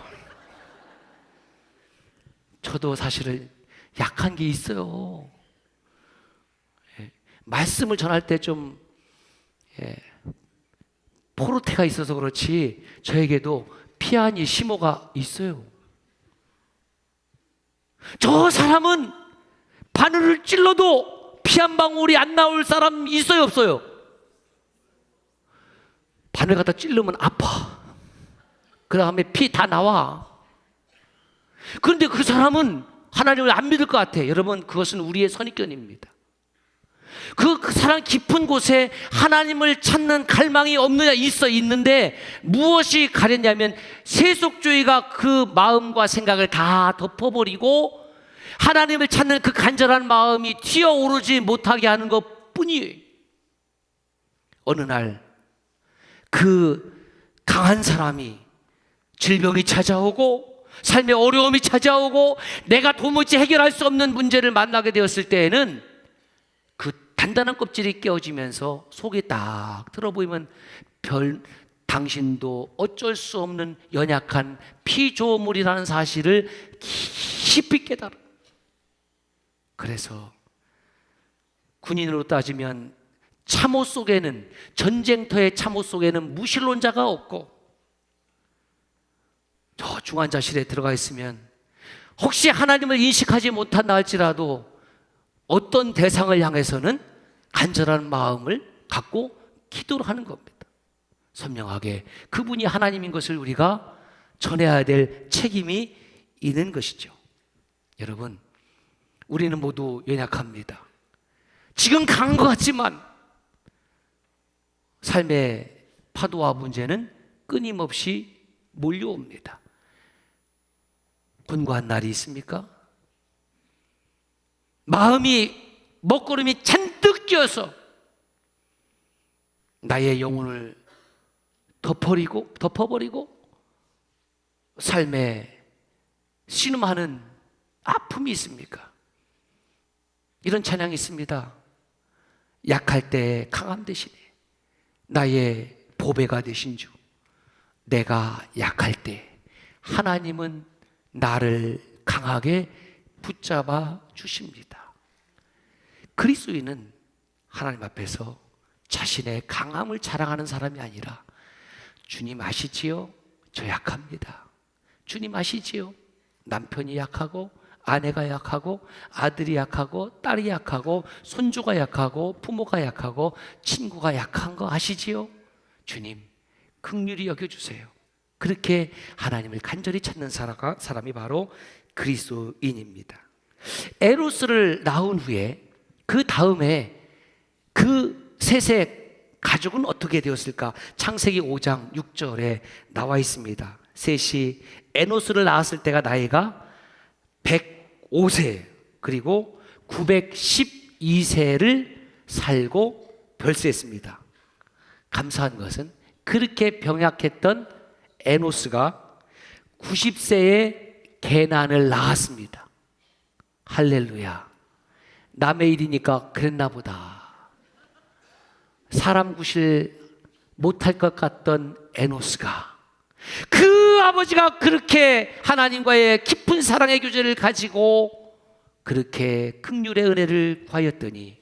저도 사실은 약한 게 있어요. 말씀을 전할 때 좀 포르테가 있어서 그렇지 저에게도 피아니 심호가 있어요. 저 사람은 바늘을 찔러도 피 한 방울이 안 나올 사람 있어요, 없어요? 바늘 갖다 찔르면 아파. 그 다음에 피 다 나와. 그런데 그 사람은 하나님을 안 믿을 것 같아. 여러분, 그것은 우리의 선입견입니다. 그 사람 깊은 곳에 하나님을 찾는 갈망이 없느냐? 있는데 무엇이 가렸냐면 세속주의가 그 마음과 생각을 다 덮어버리고 하나님을 찾는 그 간절한 마음이 튀어오르지 못하게 하는 것 뿐이에요. 어느 날 그 강한 사람이 질병이 찾아오고 삶의 어려움이 찾아오고 내가 도무지 해결할 수 없는 문제를 만나게 되었을 때에는 그 단단한 껍질이 깨어지면서 속이 딱 들어 보이면 당신도 어쩔 수 없는 연약한 피조물이라는 사실을 깊이 깨달아. 그래서 군인으로 따지면 참호 속에는, 전쟁터의 참호 속에는 무신론자가 없고 저 중환자실에 들어가 있으면 혹시 하나님을 인식하지 못한다 할지라도 어떤 대상을 향해서는 간절한 마음을 갖고 기도를 하는 겁니다. 선명하게 그분이 하나님인 것을 우리가 전해야 될 책임이 있는 것이죠. 여러분, 우리는 모두 연약합니다. 지금 강한 것 같지만 삶의 파도와 문제는 끊임없이 몰려옵니다. 분고한 날이 있습니까? 마음이 먹구름이 잔뜩 끼어서 나의 영혼을 덮어버리고 삶에 신음하는 아픔이 있습니까? 이런 찬양이 있습니다. 약할 때 강함 대신에 나의 보배가 되신 주, 내가 약할 때 하나님은 나를 강하게 붙잡아 주십니다. 그리스도인은 하나님 앞에서 자신의 강함을 자랑하는 사람이 아니라 주님 아시지요? 저 약합니다. 주님 아시지요? 남편이 약하고 아내가 약하고 아들이 약하고 딸이 약하고 손주가 약하고 부모가 약하고 친구가 약한 거 아시지요? 주님 긍휼히 여겨주세요. 그렇게 하나님을 간절히 찾는 사람이 바로 그리스도인입니다. 에노스를 낳은 후에 그 다음에 그 셋의 가족은 어떻게 되었을까? 창세기 5장 6절에 나와 있습니다. 셋이 에노스를 낳았을 때가 나이가 105세 그리고 912세를 살고 별세했습니다. 감사한 것은 그렇게 병약했던 에노스가 90세에 게난을 낳았습니다. 할렐루야. 남의 일이니까 그랬나 보다. 사람 구실 못할 것 같던 에노스가 그 아버지가 그렇게 하나님과의 깊은 사랑의 교제를 가지고 그렇게 긍휼의 은혜를 구하였더니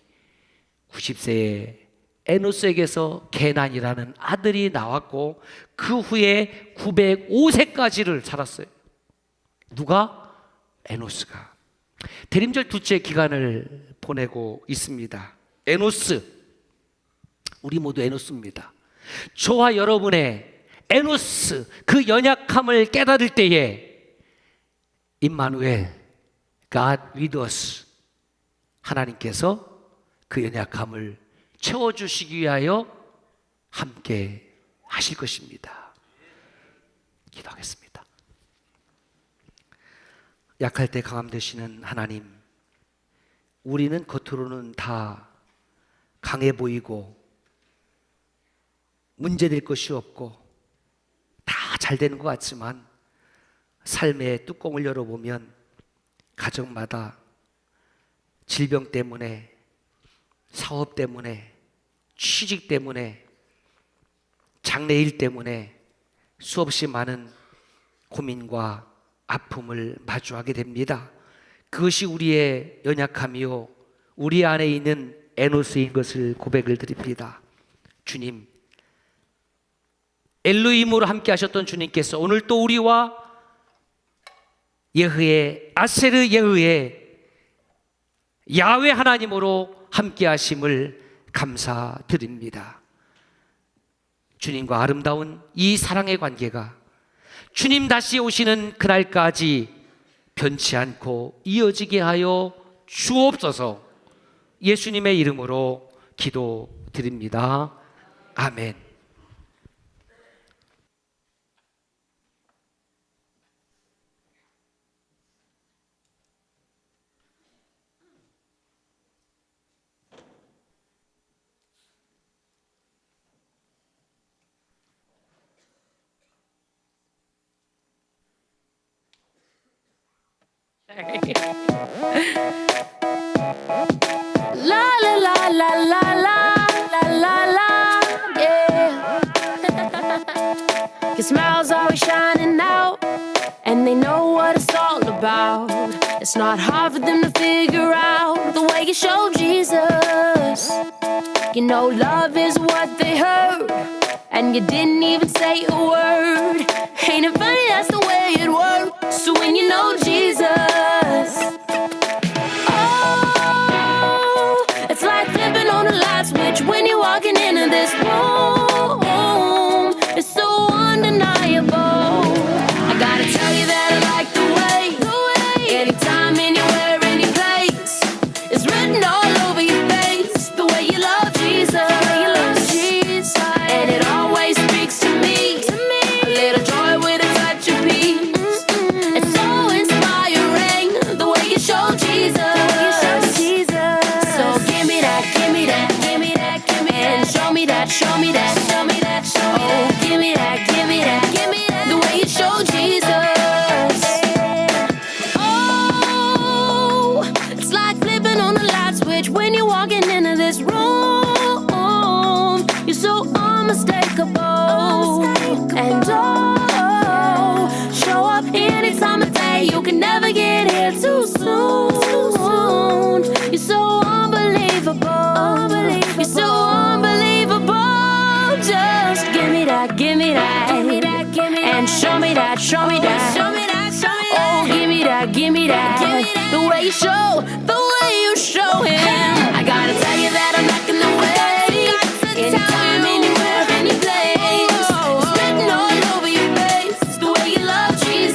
90세에 에노스에게서 게난이라는 아들이 나왔고 그 후에 905세까지를 살았어요. 누가? 에노스가. 대림절 둘째 기간을 보내고 있습니다. 에노스, 우리 모두 에노스입니다. 저와 여러분의 에노스, 그 연약함을 깨달을 때에 임마누엘, God with us, 하나님께서 그 연약함을 채워주시기 위하여 함께 하실 것입니다. 기도하겠습니다. 약할 때 강함 되시는 하나님, 우리는 겉으로는 다 강해 보이고 문제될 것이 없고 다 잘 되는 것 같지만 삶의 뚜껑을 열어보면 가정마다 질병 때문에, 사업 때문에, 취직 때문에, 장래일 때문에 수없이 많은 고민과 아픔을 마주하게 됩니다. 그것이 우리의 연약함이요 우리 안에 있는 에노스인 것을 고백을 드립니다. 주님, 엘로힘으로 함께 하셨던 주님께서 오늘 또 우리와 예흐의 아세르 예흐의 야훼 하나님으로 함께 하심을 감사드립니다. 주님과 아름다운 이 사랑의 관계가 주님 다시 오시는 그날까지 변치 않고 이어지게 하여 주옵소서. 예수님의 이름으로 기도드립니다. 아멘. La la la la la la la la la, yeah. Your smile's always shining out, and they know what it's all about. It's not hard for them to figure out the way you show Jesus. You know love is what they heard, and you didn't even say a word. Ain't it funny, that's the way it works. So when you know Jesus, oh, it's like flipping on a light switch when you're walking into this room. It's so undeniable. I gotta tell you that I like the way anytime, anywhere, any place, it's written all over your face. The way you love Jesus, and it always speaks to me. A little joy with a touch of peace. It's so inspiring the way you show Jesus. So give me that, give me that, give me that, give me that, and show me that, show me that, show me that, show me that. Oh, give me that, give me that, give me that, the way you show Jesus. Oh, it's like flipping on the light switch when you're walking into this room. You're so unmistakable, and oh, show up any time of day. You can never get here too soon. You're so unbelievable. You're so unbelievable. Just give me that, give me that, give me that, give me that, and show show me that. Oh, give me that, give me that. The way you show, the way you show him. I gotta tell you that I'm not gonna wait. Anytime, anywhere, any place. It's written all over your face. The way you love Jesus,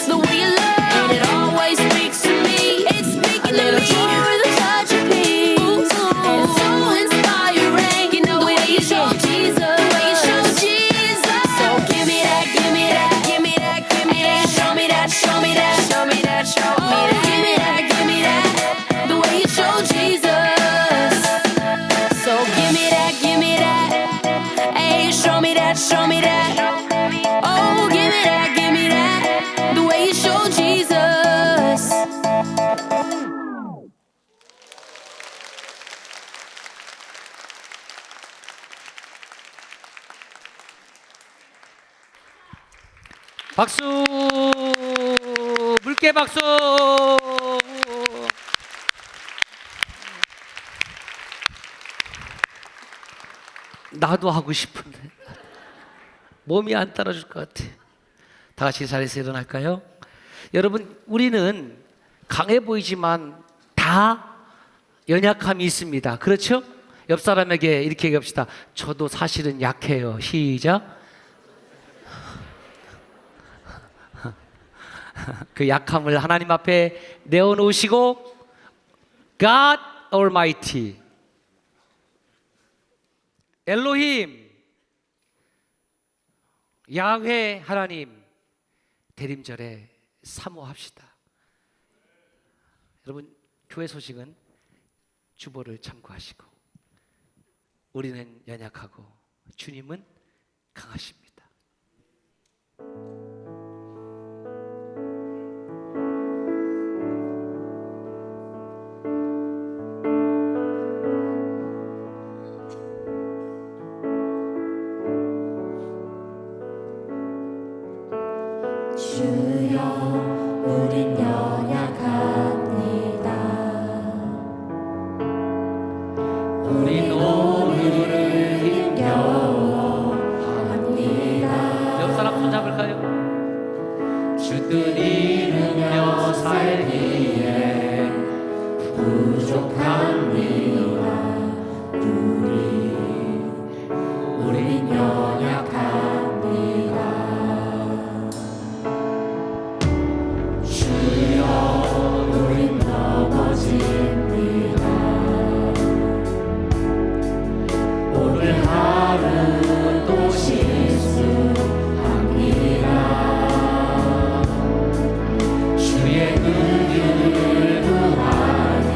the way you love, and it always speaks to me. It's speaking to me with a touch of peace, and it's so inspiring. You know the way you show Jesus, the way you show Jesus. So give me that, give me that, give me that, give me that. Show me that, show me that, show me that, show me that. Give me that, give me that. The way you show Jesus. So give me that, give me that. Hey, show me that, show me that. Oh, give me that, give me that. The way you show Jesus. 박수! 물개 박수! 나도 하고 싶은데 몸이 안 따라줄 것 같아. 다 같이 자리에서 일어날까요? 여러분, 우리는 강해 보이지만 다 연약함이 있습니다. 그렇죠? 옆 사람에게 이렇게 얘기합시다. 저도 사실은 약해요. 시작. 그 약함을 하나님 앞에 내어놓으시고 God Almighty, 엘로힘, 야훼 하나님 대림절에 사모합시다. 여러분, 교회 소식은 주보를 참고하시고 우리는 연약하고 주님은 강하십니다. 주여, 우린 연약합니다. 우린 오늘을 힘겨워합니다. 옆 사람 손잡을까요? 주뜻 이루며 살기에 부족합니다. 우린 연약합니다. 오늘 하루 또 실수합니다. 주의 은혜를 구하는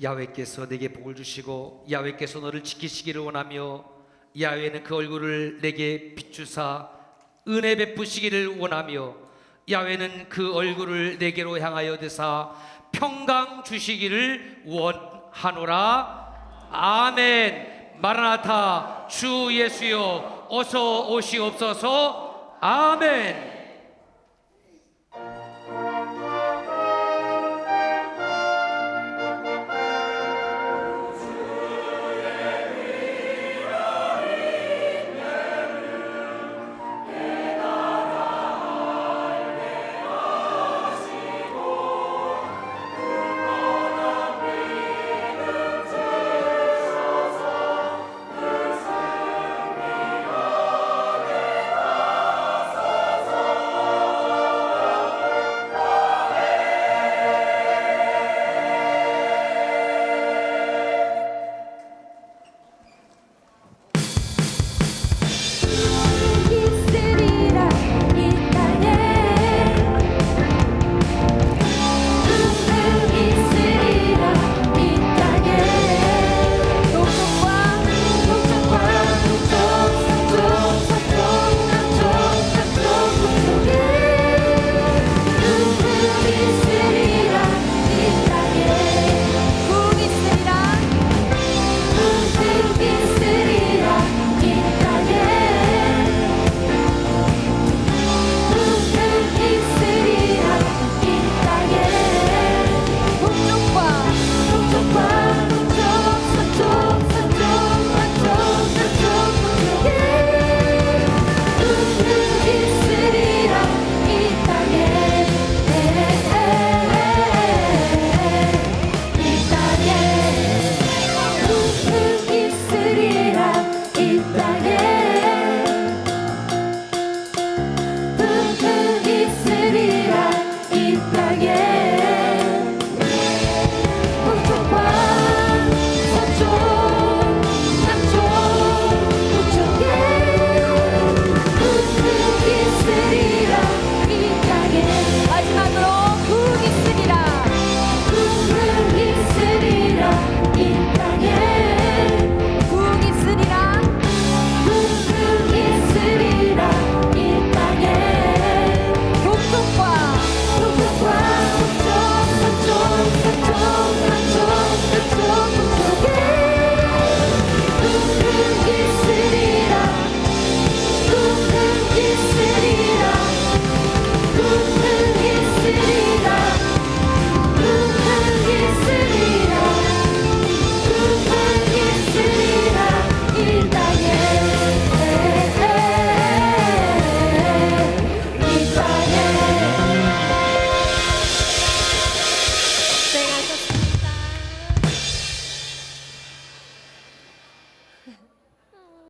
야훼께서 내게 복을 주시고 야훼께서 너를 지키시기를 원하며 야훼는 그 얼굴을 내게 비추사 은혜 베푸시기를 원하며 야훼는 그 얼굴을 내게로 향하여 드사 평강 주시기를 원하노라. 아멘. 마라나타 주 예수여 어서 오시옵소서. 아멘.